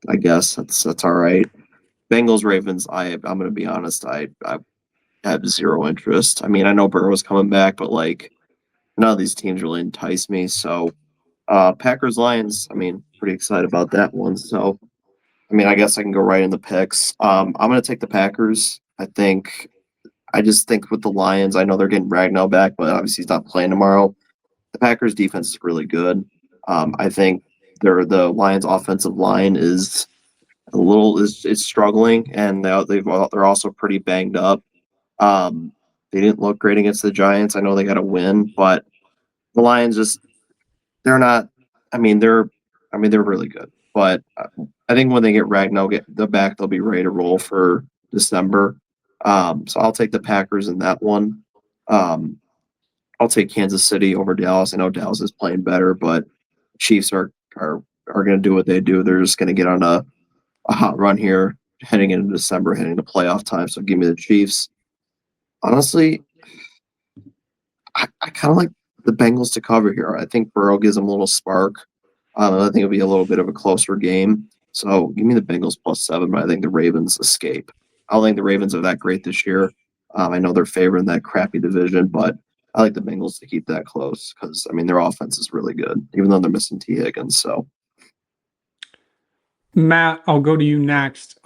[SPEAKER 3] I guess that's all right. Bengals, Ravens, I'm going to be honest, I have zero interest. I mean, I know Burrow's coming back, but like none of these teams really entice me. So Packers, Lions, I mean, pretty excited about that one. So I mean, I guess I can go right in the picks. I'm going to take the Packers. I just think with the Lions, I know they're getting Ragnow back, but obviously he's not playing tomorrow. The Packers defense is really good. I think the Lions offensive line is is struggling, and they're also pretty banged up. They didn't look great against the Giants. I know they got a win, but the Lions they're not. I mean they're really good, but I think when they get Ragnow back, they'll be ready to roll for December. So I'll take the Packers in that one. I'll take Kansas City over Dallas. I know Dallas is playing better, but Chiefs are going to do what they do. They're just going to get on a hot run here heading into December, heading to playoff time. So give me the Chiefs. Honestly, I kind of like the Bengals to cover here. I think Burrow gives them a little spark. I think it'll be a little bit of a closer game. So give me the Bengals +7, but I think the Ravens escape. I don't think the Ravens are that great this year. I know they're favored in that crappy division, but I like the Bengals to keep that close because, I mean, their offense is really good, even though they're missing T. Higgins. So,
[SPEAKER 2] Matt, I'll go to you next.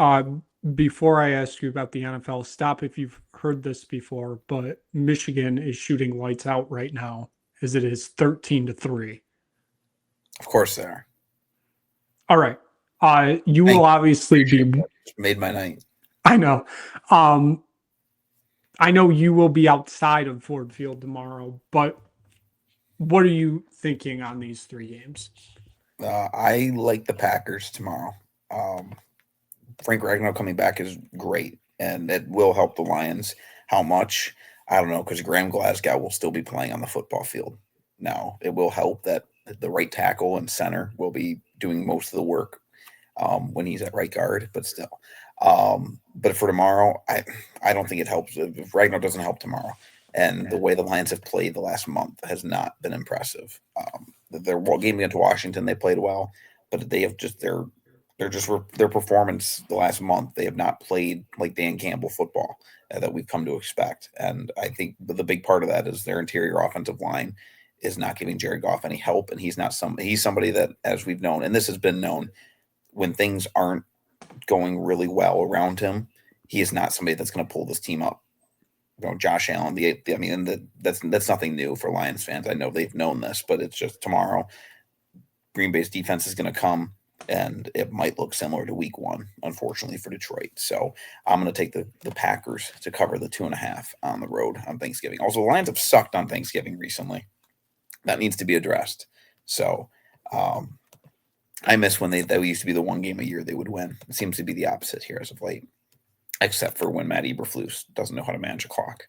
[SPEAKER 2] Before I ask you about the NFL, stop if you've heard this before, but Michigan is shooting lights out right now as it is 13-3
[SPEAKER 4] Of course they are.
[SPEAKER 2] All right. You will obviously be
[SPEAKER 4] made my night.
[SPEAKER 2] I know. I know you will be outside of Ford Field tomorrow, but what are you thinking on these 3 games?
[SPEAKER 4] I like the Packers tomorrow. Frank Ragnow coming back is great, and it will help the Lions. How much? I don't know, because Graham Glasgow will still be playing on the football field. Now, it will help that the right tackle and center will be doing most of the work when he's at right guard, but still. But for tomorrow, I don't think it helps. If Ragnow doesn't help tomorrow, and the way the Lions have played the last month has not been impressive. Their game against Washington, they played well, but they have just their performance the last month. They have not played like Dan Campbell football that we've come to expect. And I think the big part of that is their interior offensive line is not giving Jared Goff any help, and he's somebody that, as we've known, and this has been known, when things aren't going really well around him, he is not somebody that's going to pull this team up. Josh Allen, that's nothing new for Lions fans. I know they've known this, but it's just tomorrow. Green Bay's defense is going to come, and it might look similar to week 1, unfortunately, for Detroit. So I'm going to take the Packers to cover the 2.5 on the road on Thanksgiving. Also, the Lions have sucked on Thanksgiving recently. That needs to be addressed. So I miss when that used to be the one game a year they would win. It seems to be the opposite here as of late, except for when Matt Eberflus doesn't know how to manage a clock.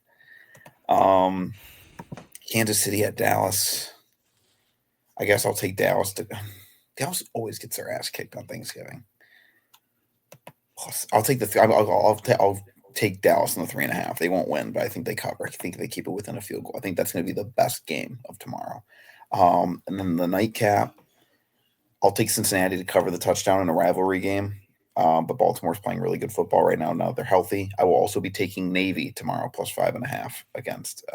[SPEAKER 4] Kansas City at Dallas. I guess I'll take Dallas. Dallas always gets their ass kicked on Thanksgiving. I'll take I'll take Dallas in the 3.5. They won't win, but I think they cover. I think they keep it within a field goal. I think that's going to be the best game of tomorrow. And then the nightcap, I'll take Cincinnati to cover the touchdown in a rivalry game. But Baltimore's playing really good football right now. Now they're healthy. I will also be taking Navy tomorrow plus 5.5 against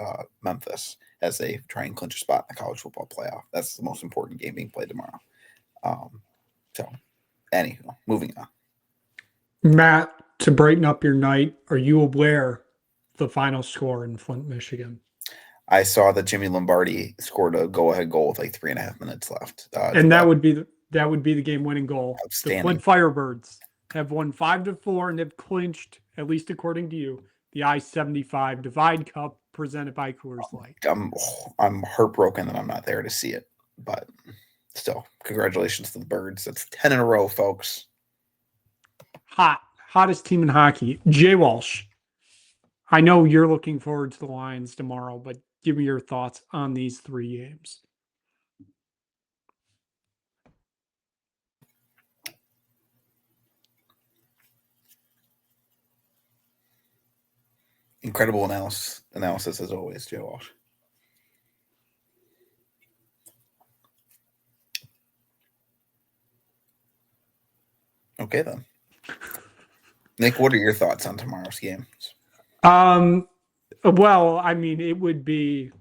[SPEAKER 4] Memphis as they try and clinch a spot in the college football playoff. That's the most important game being played tomorrow. So, anywho, moving on.
[SPEAKER 2] Matt, to brighten up your night, are you aware the final score in Flint, Michigan?
[SPEAKER 4] I saw that Jimmy Lombardi scored a go-ahead goal with like 3.5 minutes left.
[SPEAKER 2] And that would be the game-winning goal. The Flint Firebirds have won 5-4 and have clinched, at least according to you, the I-75 Divide Cup presented by Coors Light.
[SPEAKER 4] I'm heartbroken that I'm not there to see it, but still, congratulations to the Birds. That's 10 in a row, folks.
[SPEAKER 2] Hottest team in hockey. Jay Walsh, I know you're looking forward to the Lions tomorrow, but give me your thoughts on these 3 games.
[SPEAKER 4] Incredible analysis as always, Jay Walsh. Okay, then. Nick, what are your thoughts on tomorrow's games?
[SPEAKER 2] Well, I mean, it would be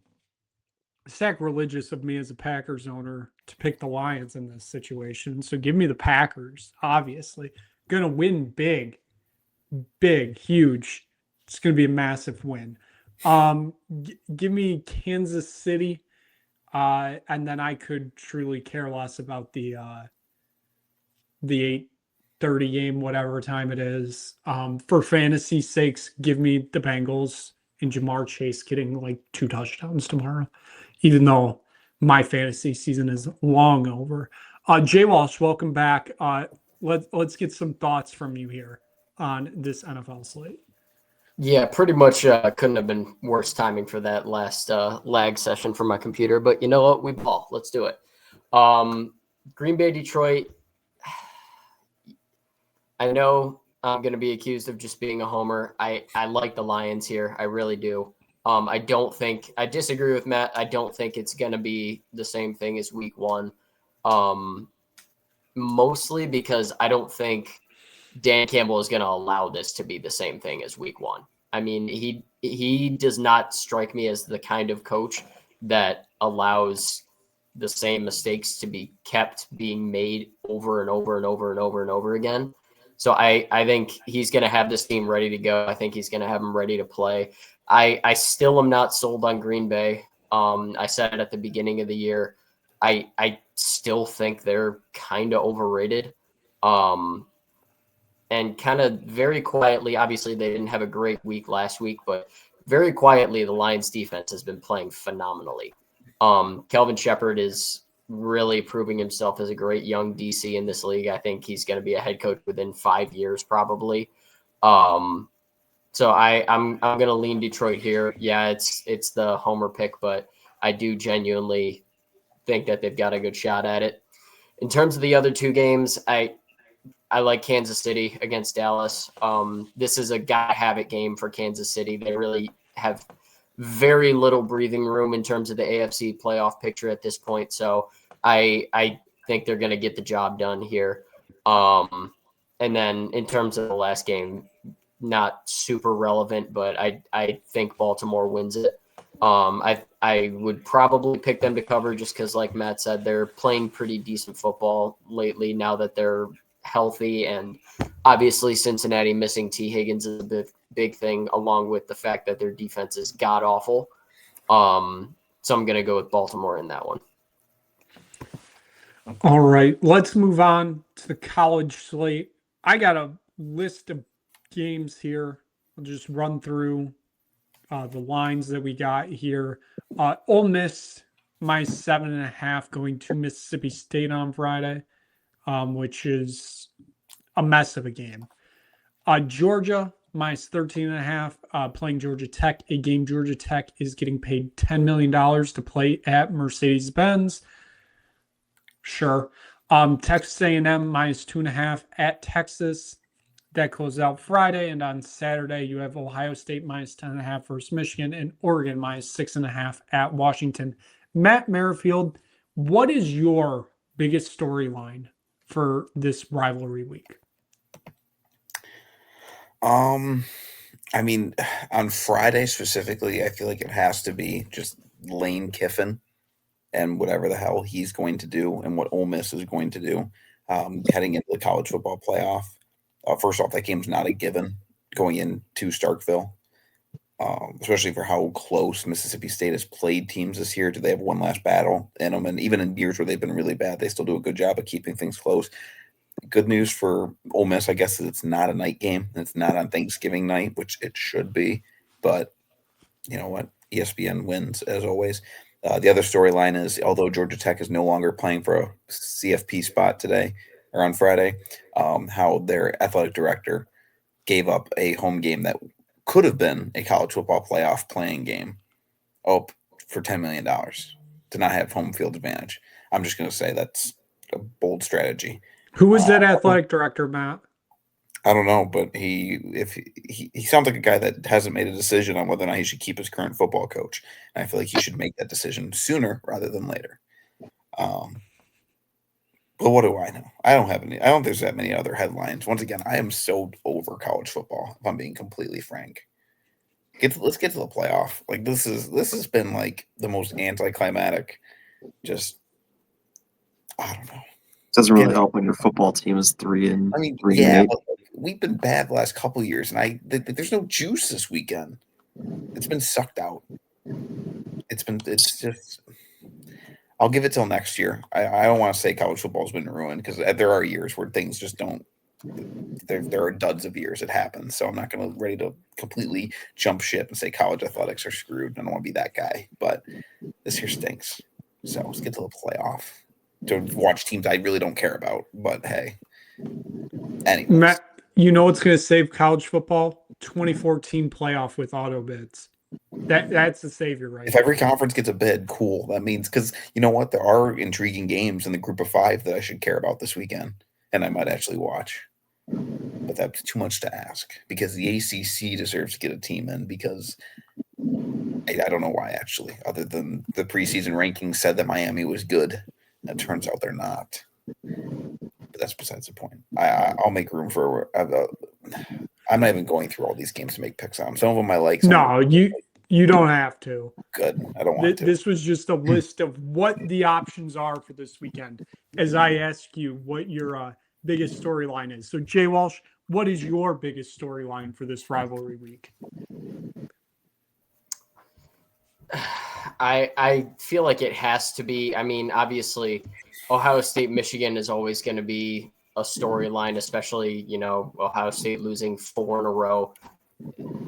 [SPEAKER 2] sacrilegious of me as a Packers owner to pick the Lions in this situation. So give me the Packers, obviously. Going to win big, huge. It's going to be a massive win. Give me Kansas City, and then I could truly care less about the 8:30 game, whatever time it is. For fantasy sakes, give me the Bengals and Jamar Chase getting like 2 touchdowns tomorrow, even though my fantasy season is long over. Jay Walsh, welcome back. Let's get some thoughts from you here on this NFL slate.
[SPEAKER 1] Yeah, pretty much couldn't have been worse timing for that last lag session for my computer. But you know what? We ball. Let's do it. Green Bay, Detroit. I know I'm going to be accused of just being a homer. I like the Lions here. I really do. I disagree with Matt. I don't think it's going to be the same thing as week 1. Mostly because I don't think Dan Campbell is going to allow this to be the same thing as week 1. I mean, he does not strike me as the kind of coach that allows the same mistakes to be kept being made over and over and over and over and over again. So I think he's going to have this team ready to go. I think he's going to have them ready to play. I still am not sold on Green Bay. I said it at the beginning of the year. I still think they're kind of overrated. And kind of very quietly, obviously they didn't have a great week last week, but very quietly, the Lions defense has been playing phenomenally. Kelvin Shepard is really proving himself as a great young DC in this league. I think he's going to be a head coach within 5 years, probably. So I'm going to lean Detroit here. Yeah, it's the homer pick, but I do genuinely think that they've got a good shot at it. In terms of the other two games, I like Kansas City against Dallas. This is a gotta have it game for Kansas City. They really have very little breathing room in terms of the AFC playoff picture at this point. So I think they're going to get the job done here. And then in terms of the last game, not super relevant, but I think Baltimore wins it. I would probably pick them to cover just because, like Matt said, they're playing pretty decent football lately now that they're healthy, and obviously Cincinnati missing T. Higgins is a big thing, along with the fact that their defense is god awful. So I'm going to go with Baltimore in that one.
[SPEAKER 2] All right, let's move on to the college slate. I got a list of games here. I'll just run through the lines that we got here. Ole Miss -7.5 going to Mississippi State on Friday, which is a mess of a game. Georgia -13.5 playing Georgia Tech, a game Georgia Tech is getting paid $10 million to play at Mercedes-Benz. Sure. Texas A&M -2.5 at Texas. That closes out Friday, and on Saturday you have Ohio State -10.5 versus Michigan, and Oregon -6.5 at Washington. Matt Merrifield, what is your biggest storyline for this rivalry week?
[SPEAKER 4] I mean, on Friday specifically, I feel like it has to be just Lane Kiffin and whatever the hell he's going to do and what Ole Miss is going to do heading into the college football playoff. First off, that game's not a given going into Starkville, especially for how close Mississippi State has played teams this year. Do they have one last battle in them? And even in years where they've been really bad, they still do a good job of keeping things close. Good news for Ole Miss, I guess, is it's not a night game. It's not on Thanksgiving night, which it should be. But you know what? ESPN wins, as always. The other storyline is, although Georgia Tech is no longer playing for a CFP spot today or on Friday, how their athletic director gave up a home game that could have been a college football playoff playing game for $10 million to not have home field advantage. I'm just going to say that's a bold strategy.
[SPEAKER 2] Who was that athletic director, Matt?
[SPEAKER 4] I don't know, but he sounds like a guy that hasn't made a decision on whether or not he should keep his current football coach. And I feel like he should make that decision sooner rather than later. But what do I know? I don't think there's that many other headlines. Once again, I am so over college football, if I'm being completely frank. Let's get to the playoff. Like this has been like the most anticlimactic. Just I don't know.
[SPEAKER 3] Doesn't really help when your football team is 3-8.
[SPEAKER 4] But we've been bad the last couple of years, and there's no juice this weekend. It's been sucked out. It's just. I'll give it till next year. I don't want to say college football's been ruined because there are years where things just don't. There are duds of years it happens, so I'm not going to ready to completely jump ship and say college athletics are screwed. I don't want to be that guy, but this year stinks. So let's get to the playoff to watch teams I really don't care about. But hey, anyways.
[SPEAKER 2] Matt, you know what's going to save college football? 2014 playoff with auto bids. That's the savior, right?
[SPEAKER 4] If every conference gets a bid, cool. That means because you know what, there are intriguing games in the group of 5 that I should care about this weekend, and I might actually watch. But that's too much to ask because the ACC deserves to get a team in because I don't know why actually, other than the preseason rankings said that Miami was good. It turns out they're not. But that's besides the point. I'll make room for. I'm not even going through all these games to make picks on them. Some of them I like.
[SPEAKER 2] No, you don't have to.
[SPEAKER 4] Good. I don't want to.
[SPEAKER 2] This was just a list of what the options are for this weekend. As I ask you, what your biggest storyline is. So, Jay Walsh, what is your biggest storyline for this rivalry week?
[SPEAKER 1] I feel like it has to be. I mean, obviously, Ohio State, Michigan is always going to be a storyline, especially, Ohio State losing 4 in a row.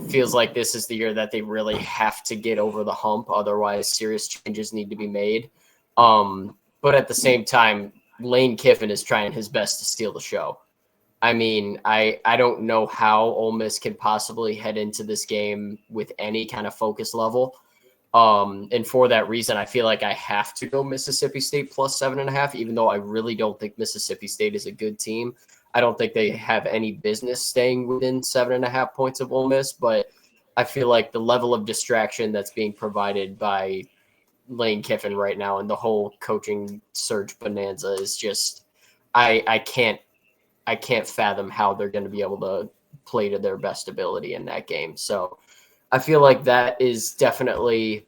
[SPEAKER 1] Feels like this is the year that they really have to get over the hump. Otherwise, serious changes need to be made. But at the same time, Lane Kiffin is trying his best to steal the show. I mean, I don't know how Ole Miss can possibly head into this game with any kind of focus level. And for that reason, I feel like I have to go Mississippi State plus 7.5, even though I really don't think Mississippi State is a good team. I don't think they have any business staying within 7.5 points of Ole Miss, but I feel like the level of distraction that's being provided by Lane Kiffin right now and the whole coaching search bonanza is just, I can't fathom how they're going to be able to play to their best ability in that game. So I feel like that is definitely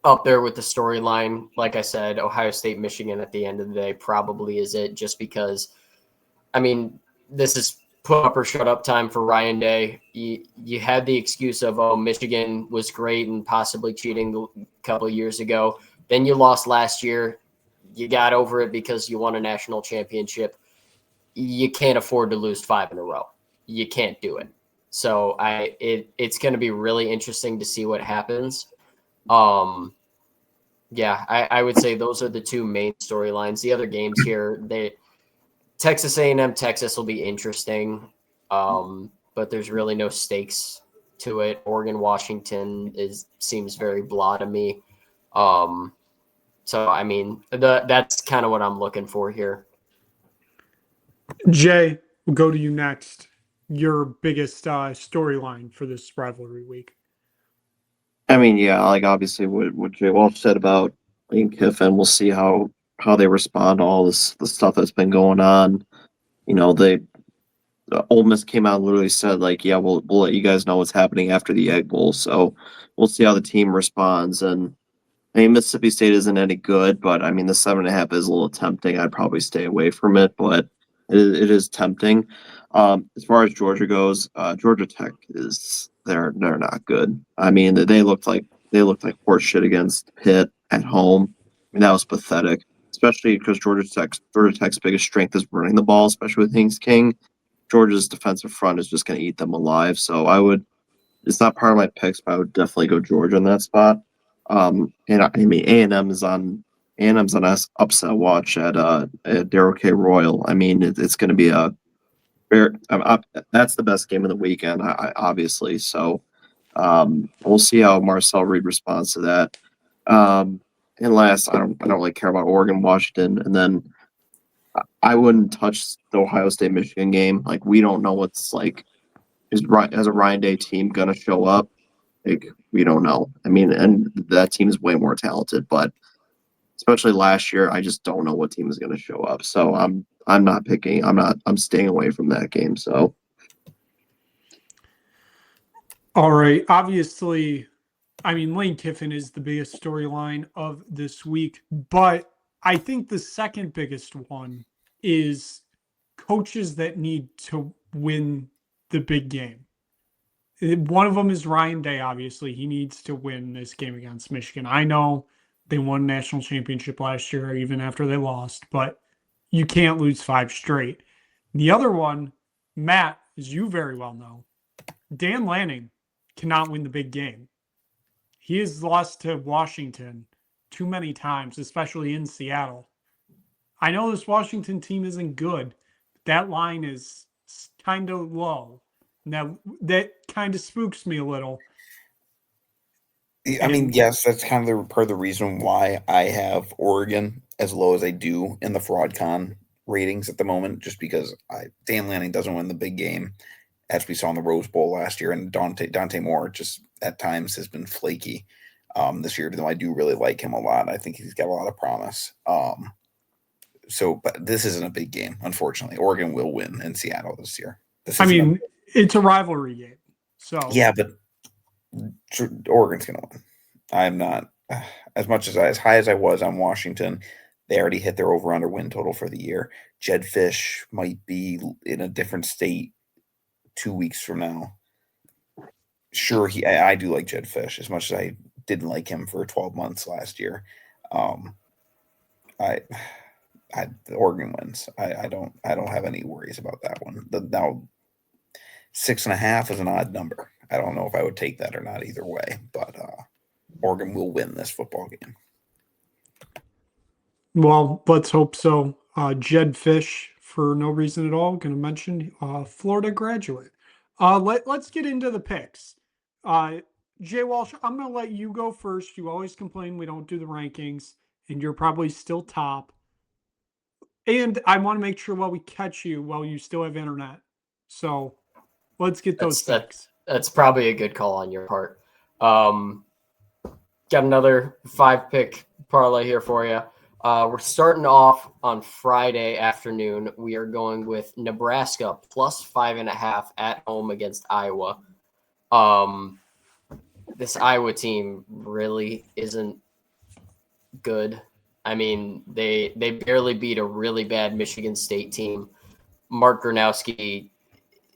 [SPEAKER 1] up there with the storyline. Like I said, Ohio State, Michigan at the end of the day probably is it, just because, I mean, this is put up or shut up time for Ryan Day. You had the excuse of, Michigan was great and possibly cheating a couple of years ago. Then you lost last year. You got over it because you won a national championship. You can't afford to lose 5 in a row. You can't do it. So it's going to be really interesting to see what happens. I would say those are the two main storylines. The other games here, Texas A&M, Texas will be interesting, but there's really no stakes to it. Oregon, Washington seems very blah to me. So I mean, that's kind of what I'm looking for here.
[SPEAKER 2] Jay, we'll go to you next. Your biggest storyline for this rivalry week.
[SPEAKER 3] I mean, yeah, like obviously what Jay Walsh said about Lane Kiffin, we'll see how they respond to all the stuff that's been going on. Ole Miss came out and literally said, like, yeah, we'll let you guys know what's happening after the Egg Bowl. So we'll see how the team responds. And I mean, Mississippi State isn't any good, but I mean, the 7.5 is a little tempting. I'd probably stay away from it, but it is tempting. As far as Georgia goes, Georgia Tech they're not good. I mean, they looked like horse shit against Pitt at home. I mean, that was pathetic, especially because Georgia Tech's biggest strength is running the ball, especially with Haynes King. Georgia's defensive front is just going to eat them alive. So it's not part of my picks, but I would definitely go Georgia in that spot. And I mean, A&M's on upset watch at Darrell K. Royal. I mean, it's going to be that's the best game of the weekend, obviously. So we'll see how Marcel Reed responds to that. And last, I don't really care about Oregon, Washington, and then I wouldn't touch the Ohio State Michigan game. Like, we don't know what's like. Is a Ryan Day team gonna show up? Like, we don't know. I mean, and that team is way more talented, but especially last year, I just don't know what team is gonna show up. So I'm not picking. I'm staying away from that game. So.
[SPEAKER 2] All right. Obviously, I mean, Lane Kiffin is the biggest storyline of this week, but I think the second biggest one is coaches that need to win the big game. One of them is Ryan Day, obviously. He needs to win this game against Michigan. I know they won national championship last year, even after they lost, but you can't lose 5 straight. The other one, Matt, as you very well know, Dan Lanning cannot win the big game. He has lost to Washington too many times, especially in Seattle. I know this Washington team isn't good. That line is kind of low. Now, that kind of spooks me a little.
[SPEAKER 4] I mean, yes, that's kind of part of the reason why I have Oregon as low as I do in the FraudCon ratings at the moment, just because Dan Lanning doesn't win the big game, as we saw in the Rose Bowl last year, and Dante Moore just at times has been flaky this year, even though I do really like him a lot. I think he's got a lot of promise. But this isn't a big game, unfortunately. Oregon will win in Seattle this year.
[SPEAKER 2] It's a rivalry game. So
[SPEAKER 4] yeah, but Oregon's going to win. I'm not as high as I was on Washington. They already hit their over/under win total for the year. Jed Fish might be in a different state 2 weeks from now. Sure, I do like Jed Fish as much as I didn't like him for 12 months last year. The Oregon wins. I don't have any worries about that one. Now 6.5 is an odd number. I don't know if I would take that or not either way, but Oregon will win this football game.
[SPEAKER 2] Well, let's hope so. Jed Fish, for no reason at all, going to mention Florida graduate. Let's get into the picks. Jay Walsh, I'm going to let you go first. You always complain we don't do the rankings, and you're probably still top. And I want to make sure while we catch you, while you still have internet. So let's get those picks.
[SPEAKER 1] That's probably a good call on your part. Got another 5-pick parlay here for you. We're starting off on Friday afternoon. We are going with Nebraska plus 5.5 at home against Iowa. This Iowa team really isn't good. I mean, they barely beat a really bad Michigan State team. Mark Gronowski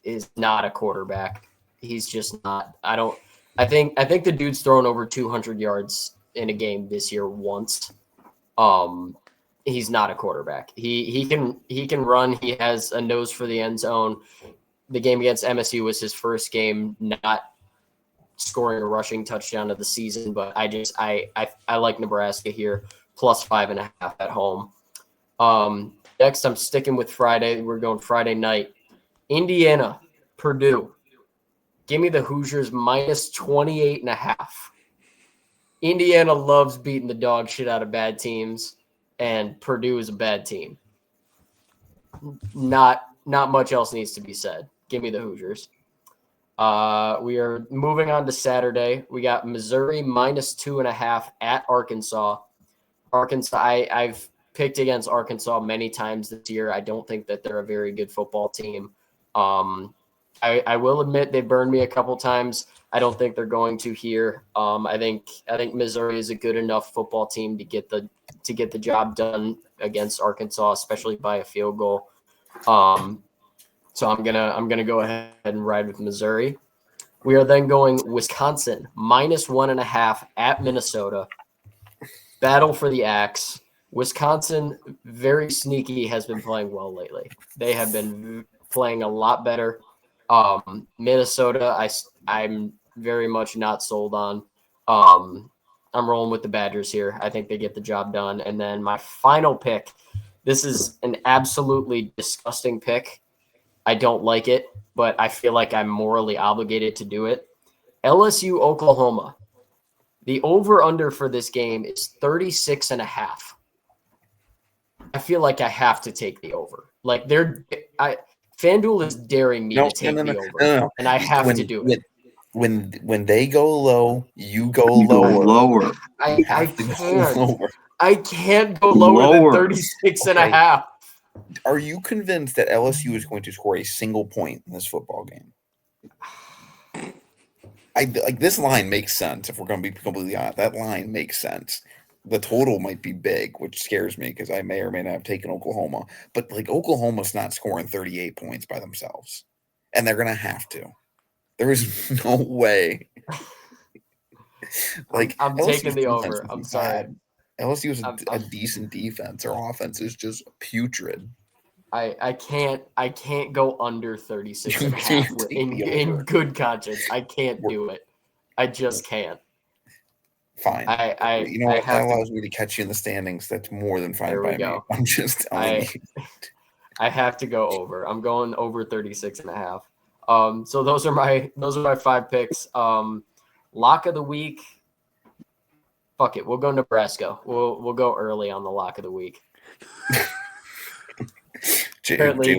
[SPEAKER 1] is not a quarterback. He's just not. I think the dude's thrown over 200 yards in a game this year once. He's not a quarterback. He can run. He has a nose for the end zone. The game against MSU was his first game not scoring a rushing touchdown of the season, but I like Nebraska here plus 5.5 at home. Next, I'm sticking with Friday. We're going Friday night. Indiana, Purdue. Give me the Hoosiers minus 28.5. Indiana loves beating the dog shit out of bad teams, and Purdue is a bad team. Not much else needs to be said. Give me the Hoosiers. We are moving on to Saturday. We got Missouri minus 2.5 at Arkansas. Arkansas, I've picked against Arkansas many times this year. I don't think that they're a very good football team. I will admit they burned me a couple times. I don't think they're going to here. I think Missouri is a good enough football team to get the job done against Arkansas, especially by a field goal. So I'm gonna go ahead and ride with Missouri. We are then going Wisconsin minus 1.5 at Minnesota. Battle for the Axe. Wisconsin, very sneaky, has been playing well lately. They have been playing a lot better. Minnesota, I'm very much not sold on. I'm rolling with the Badgers here. I think they get the job done. And then my final pick, this is an absolutely disgusting pick. I don't like it, but I feel like I'm morally obligated to do it. LSU, Oklahoma. The over-under for this game is 36.5. I feel like I have to take the over. Like FanDuel is daring me to take the over, and I have to do it.
[SPEAKER 4] When they go low, you go lower.
[SPEAKER 1] I can't go lower than 36.5.
[SPEAKER 4] Are you convinced that LSU is going to score a single point in this football game? This line makes sense. If we're going to be completely honest, that line makes sense. The total might be big, which scares me because I may or may not have taken Oklahoma. But Oklahoma's not scoring 38 points by themselves, and they're going to have to. There is no way.
[SPEAKER 1] I'm taking the over. I'm sorry.
[SPEAKER 4] LSU is a decent defense. Their offense is just putrid.
[SPEAKER 1] I can't go under 36.5 in good conscience. I can't do it. I just can't.
[SPEAKER 4] Fine. That allows me to catch you in the standings. That's more than fine by me. I'm just telling you.
[SPEAKER 1] I have to go over. I'm going over 36.5. So those are my 5 picks. Lock of the week. Fuck it. We'll go Nebraska. We'll go early on the lock of the week.
[SPEAKER 3] Apparently,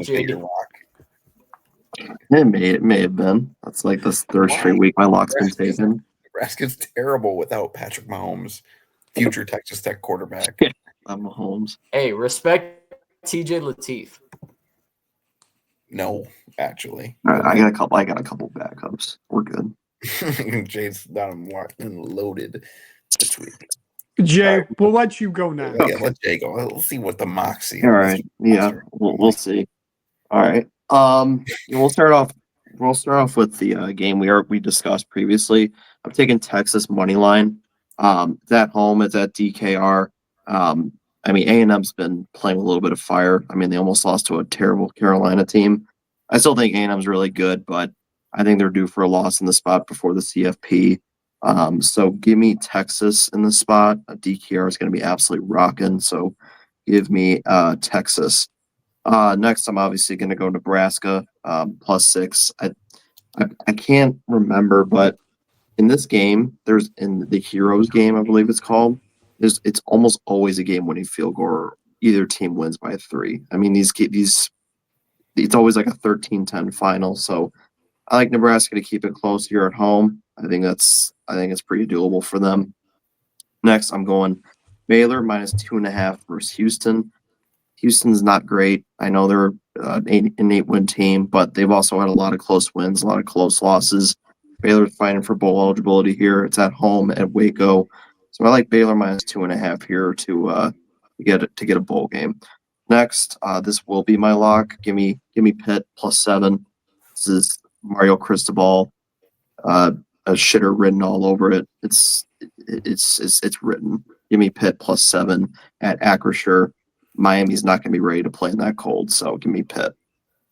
[SPEAKER 3] it may have been. That's like this third straight week my lock's been taken.
[SPEAKER 4] Nebraska's terrible without Patrick Mahomes, future Texas Tech quarterback.
[SPEAKER 3] I'm Mahomes.
[SPEAKER 1] Hey, respect TJ Lateef.
[SPEAKER 4] No, actually.
[SPEAKER 3] All right, I got a couple backups. We're good.
[SPEAKER 4] Jay's got him locked and loaded this week.
[SPEAKER 2] Jay, we'll let you go now.
[SPEAKER 4] Yeah, let Jay go. Let's see what the moxie.
[SPEAKER 3] All right. Yeah, we'll see. All right. We'll start off with the game we discussed previously. I'm taking Texas money line It's at home. It's at DKR. I mean, A&M's been playing a little bit of fire. I mean, they almost lost to a terrible Carolina team. I still think A&M's really good, but I think they're due for a loss in the spot before the CFP. So give me Texas in the spot. DKR is going to be absolutely rocking. So give me Texas. Next, I'm obviously going to go Nebraska +6. I can't remember, but in this game, there's in the Heroes game, I believe it's called. It's almost always a game-winning field goal. Or either team wins by 3. I mean, these it's always like a 13-10 final. So I like Nebraska to keep it close here at home. I think it's pretty doable for them. Next, I'm going Baylor -2.5 versus Houston. Houston's not great. I know they're an 8-win team, but they've also had a lot of close wins, a lot of close losses. Baylor's fighting for bowl eligibility here. It's at home at Waco, so I like Baylor -2.5 here to get a bowl game. Next, this will be my lock. Give me Pitt +7. This is Mario Cristobal, a shitter written all over it. It's written. Give me Pitt +7 at Acrisure. Miami's not going to be ready to play in that cold, so give me Pitt.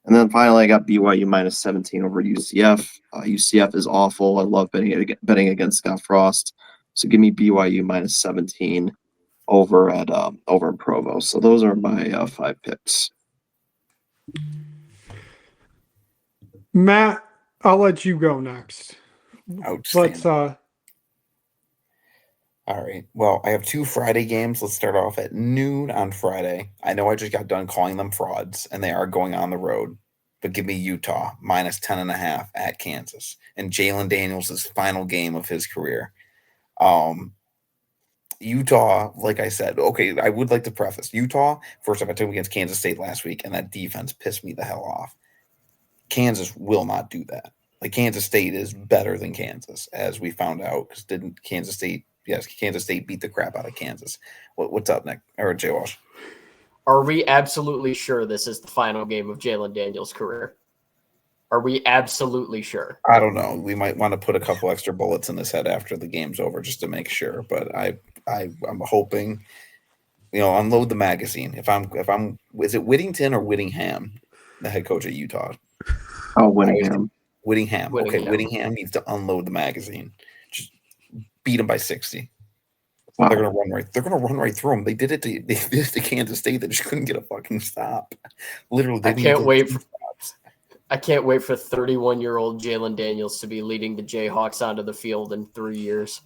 [SPEAKER 3] And then finally, I got BYU -17 over UCF. UCF is awful. I love betting against Scott Frost, so give me BYU -17 over in Provo. So those are my 5 picks.
[SPEAKER 2] Matt, I'll let you go next.
[SPEAKER 4] Outstanding.
[SPEAKER 2] Let's
[SPEAKER 4] All right. Well, I have 2 Friday games. Let's start off at noon on Friday. I know I just got done calling them frauds, and they are going on the road. But give me Utah -10.5 at Kansas, and Jalen Daniels' final game of his career. Utah, like I said, okay, I would like to preface Utah. First off, I took them against Kansas State last week, and that defense pissed me the hell off. Kansas will not do that. Like, Kansas State is better than Kansas, as we found out, because didn't Kansas State? Yes, Kansas State beat the crap out of Kansas. What's up, Nick or Jay Walsh?
[SPEAKER 1] Are we absolutely sure this is the final game of Jalen Daniels' career? Are we absolutely sure?
[SPEAKER 4] I don't know. We might want to put a couple extra bullets in his head after the game's over just to make sure. But I'm hoping, unload the magazine. If I'm is it Whittington or Whittingham, the head coach at Utah?
[SPEAKER 3] Oh, Whittingham.
[SPEAKER 4] Whittingham. Okay, Whittingham needs to unload the magazine. Just beat him by 60. Wow. They're gonna run right through them. They did it to Kansas State. They just couldn't get a fucking stop. Literally,
[SPEAKER 1] I can't wait for 31-year-old Jalen Daniels to be leading the Jayhawks onto the field in 3 years.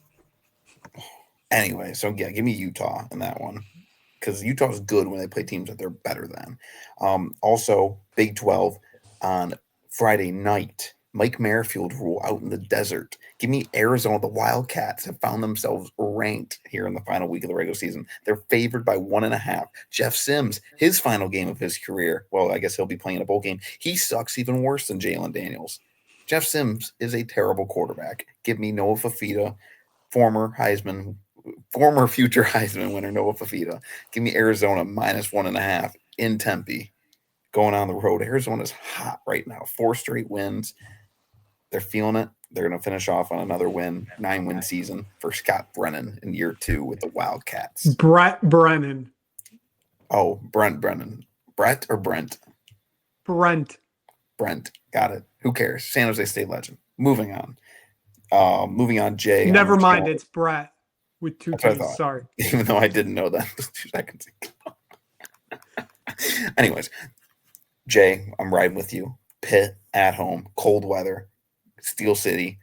[SPEAKER 4] Anyway, so yeah, give me Utah in that one, because Utah's good when they play teams that they're better than. Also, Big 12 on Friday night. Mike Merrifield rule out in the desert. Give me Arizona. The Wildcats have found themselves ranked here in the final week of the regular season. They're favored by 1.5. Jeff Sims, his final game of his career. Well, I guess he'll be playing a bowl game. He sucks even worse than Jalen Daniels. Jeff Sims is a terrible quarterback. Give me Noah Fafita, former future Heisman winner Noah Fafita. Give me Arizona -1.5 in Tempe. Going on the road. Arizona's hot right now. 4 straight wins. They're feeling it. They're going to finish off on another 9-win season for Scott Brennan in year 2 with the Wildcats.
[SPEAKER 2] Brett Brennan.
[SPEAKER 4] Oh, Brent Brennan. Brett or Brent?
[SPEAKER 2] Brent.
[SPEAKER 4] Got it. Who cares? San Jose State legend. Moving on, Jay.
[SPEAKER 2] Never mind. It's Brett with 2 T's. Sorry.
[SPEAKER 4] Even though I didn't know that 2 seconds ago. Anyways, Jay, I'm riding with you. Pitt at home, cold weather, Steel City,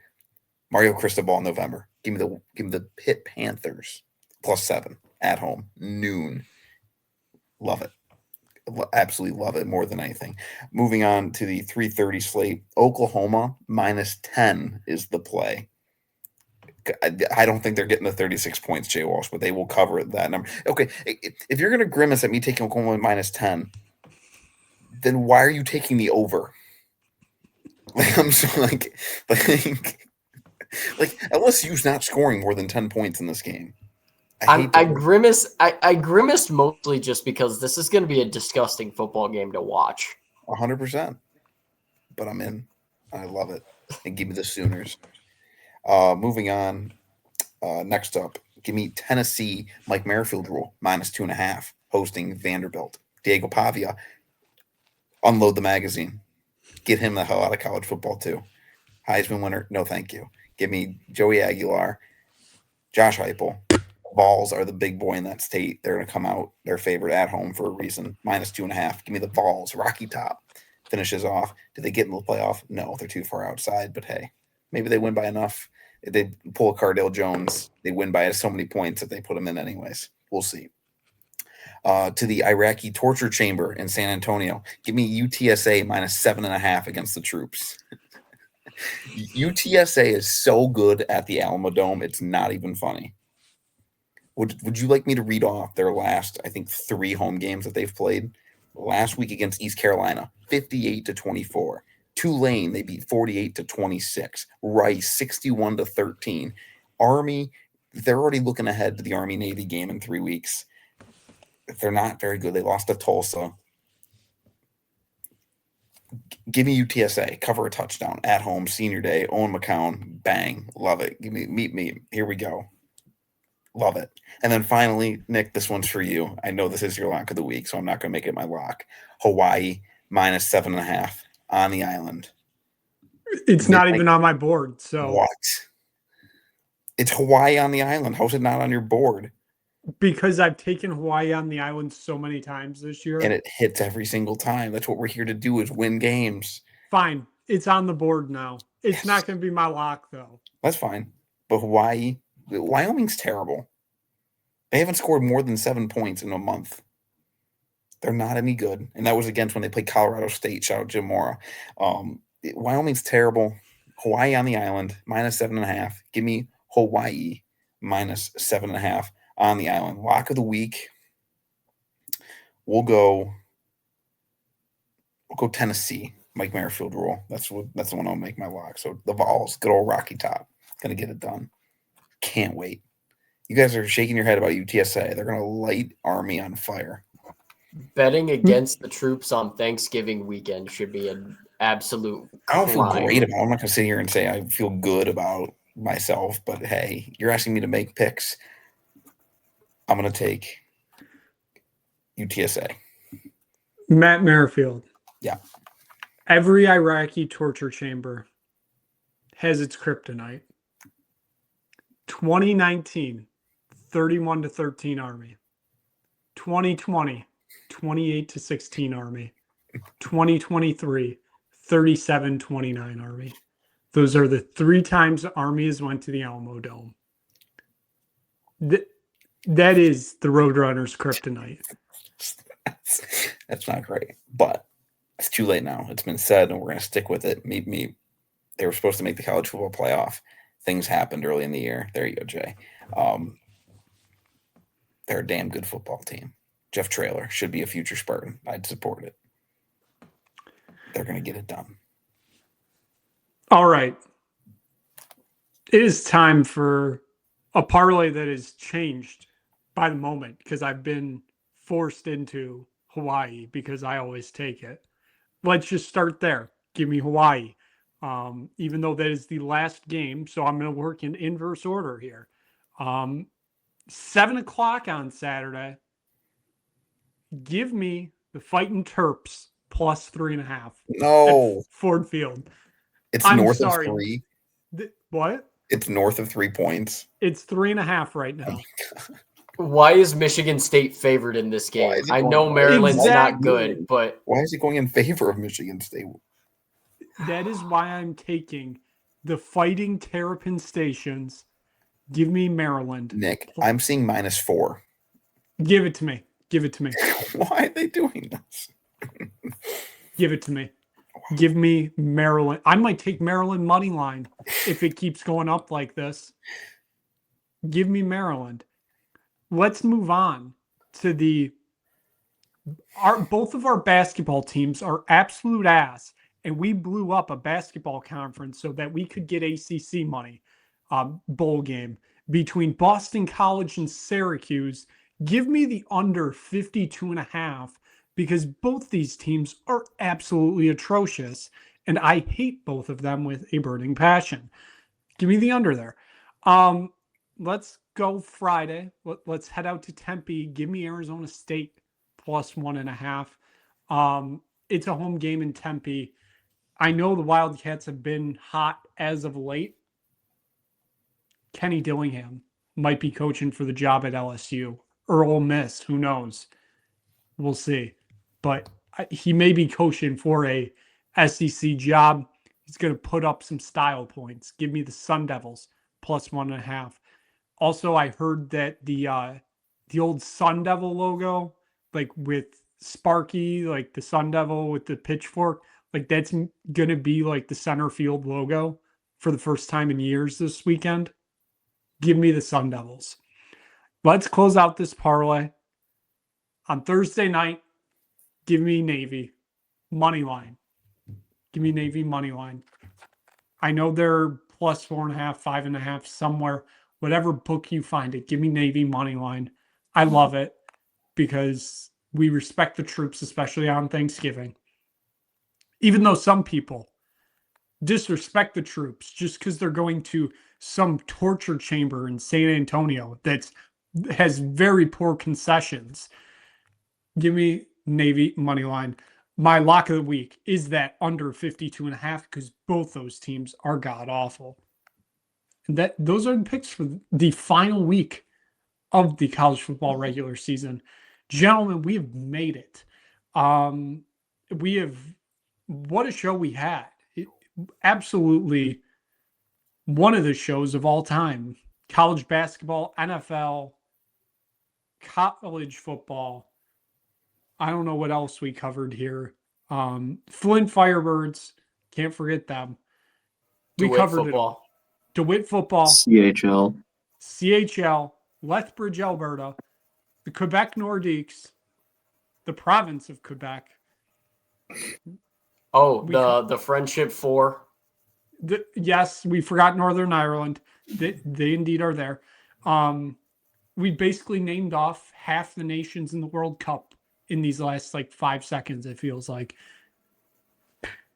[SPEAKER 4] Mario Cristobal in November. Give me the Pitt Panthers +7 at home, noon. Love it. Absolutely love it more than anything. Moving on to the 3:30 slate, Oklahoma -10 is the play. I don't think they're getting the 36 points, Jay Walsh, but they will cover that number. Okay, if you're going to grimace at me taking Oklahoma -10, then why are you taking the over? Like, I'm so like LSU's not scoring more than 10 points in this game.
[SPEAKER 1] I grimaced mostly just because this is going to be a disgusting football game to watch.
[SPEAKER 4] 100%. But I'm in. I love it. And give me the Sooners. Moving on, Next up, give me Tennessee, Mike Merrifield rule, -2.5, hosting Vanderbilt. Diego Pavia, unload the magazine. Get him the hell out of college football, too. Heisman winner, no thank you. Give me Joey Aguilar, Josh Heupel. Vols are the big boy in that state. They're going to come out their favorite at home for a reason. -2.5. Give me the Vols. Rocky Top finishes off. Do they get in the playoff? No, they're too far outside. But hey, maybe they win by enough. If they pull a Cardale Jones, they win by so many points that they put them in anyways. We'll see. To the Iraqi torture chamber in San Antonio. Give me UTSA -7.5 against the troops. UTSA is so good at the Alamo Dome, it's not even funny. Would you like me to read off their last, I think, 3 home games that they've played? Last week against East Carolina, 58-24. Tulane, they beat 48-26. Rice, 61-13. Army, they're already looking ahead to the Army-Navy game in 3 weeks. They're not very good. They lost to Tulsa. Give me UTSA. Cover a touchdown at home. Senior day. Owen McCown. Bang. Love it. Give me meet me. Here we go. Love it. And then finally, Nick, this one's for you. I know this is your lock of the week, so I'm not going to make it my lock. Hawaii -7.5 on the island.
[SPEAKER 2] It's not even on my board. So
[SPEAKER 4] what? It's Hawaii on the island. How's it not on your board?
[SPEAKER 2] Because I've taken Hawaii on the island so many times this year.
[SPEAKER 4] And it hits every single time. That's what we're here to do, is win games.
[SPEAKER 2] Fine. It's on the board now. It's not going to be my lock, though.
[SPEAKER 4] That's fine. But Wyoming's terrible. They haven't scored more than 7 points in a month. They're not any good. And that was against when they played Colorado State. Shout out Jim Mora. Wyoming's terrible. Hawaii on the island, -7.5. Give me Hawaii -7.5 on the island. Lock of the week. We'll go Tennessee. Mike Merrifield rule. That's the one I'll make my lock. So the Vols, good old Rocky Top, gonna get it done. Can't wait. You guys are shaking your head about UTSA. They're gonna light Army on fire.
[SPEAKER 1] Betting against the troops on Thanksgiving weekend should be an absolute
[SPEAKER 4] I don't feel
[SPEAKER 1] crime.
[SPEAKER 4] great about it. I'm not gonna sit here and say I feel good about myself, but hey, you're asking me to make picks. I'm gonna take UTSA.
[SPEAKER 2] Matt Merrifield.
[SPEAKER 4] Yeah.
[SPEAKER 2] Every Iraqi torture chamber has its kryptonite. 2019, 31-13 Army. 2020, 28-16 Army. 2023, 37-29 Army. Those are the 3 times the Army has went to the Alamo Dome. That is the Roadrunners' kryptonite.
[SPEAKER 4] That's not great, but it's too late now. It's been said, and we're going to stick with it. Meet me. They were supposed to make the college football playoff. Things happened early in the year. There you go, Jay. They're a damn good football team. Jeff Traylor should be a future Spartan. I'd support it. They're going to get it done.
[SPEAKER 2] All right. It is time for a parlay that has changed by the moment because I've been forced into Hawaii because I always take it. Let's just start there. Give me Hawaii. Even though that is the last game, so I'm going to work in inverse order here. 7 o'clock on Saturday. Give me the Fighting Terps +3.5.
[SPEAKER 4] No.
[SPEAKER 2] Ford Field.
[SPEAKER 4] It's
[SPEAKER 2] I'm
[SPEAKER 4] north
[SPEAKER 2] sorry.
[SPEAKER 4] of 3.
[SPEAKER 2] What?
[SPEAKER 4] It's north of 3 points.
[SPEAKER 2] It's 3.5 right now.
[SPEAKER 1] Why is Michigan State favored in this game?
[SPEAKER 4] is it
[SPEAKER 1] I
[SPEAKER 4] going
[SPEAKER 1] know
[SPEAKER 4] on?
[SPEAKER 1] Maryland's not
[SPEAKER 2] Exactly.
[SPEAKER 1] good, but
[SPEAKER 4] Why is it going in favor of Michigan State?
[SPEAKER 2] That is why I'm taking the Fighting Terrapin Stations. Give me Maryland.
[SPEAKER 4] Nick, I'm seeing -4.
[SPEAKER 2] Give it to me. Give it to me.
[SPEAKER 4] Why are they doing this?
[SPEAKER 2] Give it to me. Give me Maryland. I might take Maryland money line if it keeps going up like this. Give me Maryland. Let's move on to both of our basketball teams are absolute ass, and we blew up a basketball conference so that we could get ACC money. Bowl game between Boston College and Syracuse. Give me the under 52.5 because both these teams are absolutely atrocious, and I hate both of them with a burning passion. Give me the under there. let's go Friday. Let's head out to Tempe. Give me Arizona State plus 1.5. It's a home game in Tempe. I know the Wildcats have been hot as of late. Kenny Dillingham might be coaching for the job at LSU or Ole Miss. Who knows? We'll see. But he may be coaching for a SEC job. He's going to put up some style points. Give me the Sun Devils plus 1.5. Also, I heard that the old Sun Devil logo, like with Sparky, like the Sun Devil with the pitchfork, like that's going to be like the center field logo for the first time in years this weekend. Give me the Sun Devils. Let's close out this parlay. On Thursday night, give me Navy. Money line. Give me Navy money line. I know they're plus 4.5, 5.5, somewhere. Whatever book you find it, give me Navy money line. I love it because we respect the troops, especially on Thanksgiving. Even though some people disrespect the troops just because they're going to some torture chamber in San Antonio that has very poor concessions. Give me Navy money line. My lock of the week is that under 52.5 because both those teams are god awful. And those are the picks for the final week of the college football regular season. Gentlemen, we have made it. What a show we had. Absolutely one of the shows of all time. College basketball, NFL, college football. I don't know what else we covered here. Flint Firebirds, can't forget them. We
[SPEAKER 1] DeWitt
[SPEAKER 2] covered
[SPEAKER 1] football.
[SPEAKER 2] it. DeWitt football, CHL, Lethbridge, Alberta, the Quebec Nordiques, the province of Quebec.
[SPEAKER 1] Oh, the Friendship Four.
[SPEAKER 2] Yes, we forgot Northern Ireland. They indeed are there. We basically named off half the nations in the World Cup in these last 5 seconds, it feels like.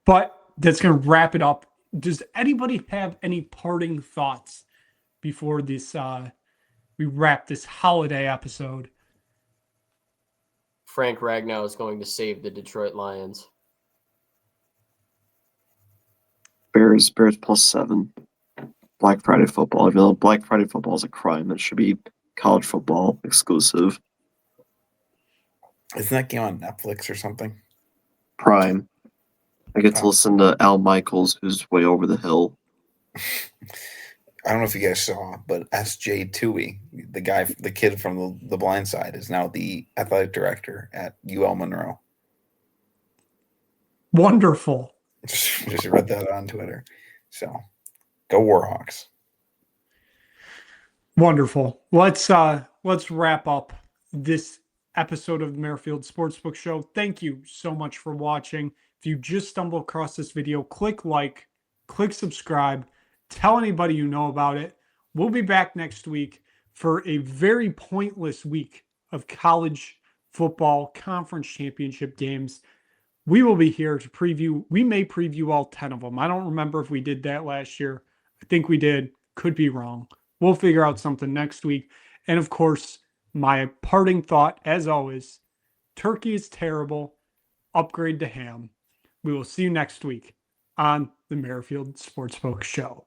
[SPEAKER 2] But that's going to wrap it up. Does anybody have any parting thoughts before this we wrap this holiday episode?
[SPEAKER 1] Frank Ragnow is going to save the Detroit Lions.
[SPEAKER 3] Bears plus 7. Black Friday football. If you know Black Friday football is a crime, it should be college football exclusive.
[SPEAKER 4] Isn't that game on Netflix or something?
[SPEAKER 3] Prime. I get to listen to Al Michaels, who's way over the hill.
[SPEAKER 4] I don't know if you guys saw, but S.J. Tui, the kid from the Blind Side, is now the athletic director at UL Monroe.
[SPEAKER 2] Wonderful.
[SPEAKER 4] Just read that on Twitter. So, go Warhawks.
[SPEAKER 2] Wonderful. Let's wrap up this episode of the Merrifield Sportsbook Show. Thank you so much for watching. If you just stumbled across this video, click like, click subscribe, tell anybody you know about it. We'll be back next week for a very pointless week of college football conference championship games. We will be here to preview. We may preview all 10 of them. I don't remember if we did that last year. I think we did. Could be wrong. We'll figure out something next week. And of course, my parting thought, as always, turkey is terrible. Upgrade to ham. We will see you next week on the Merrifield Sportsbook Show.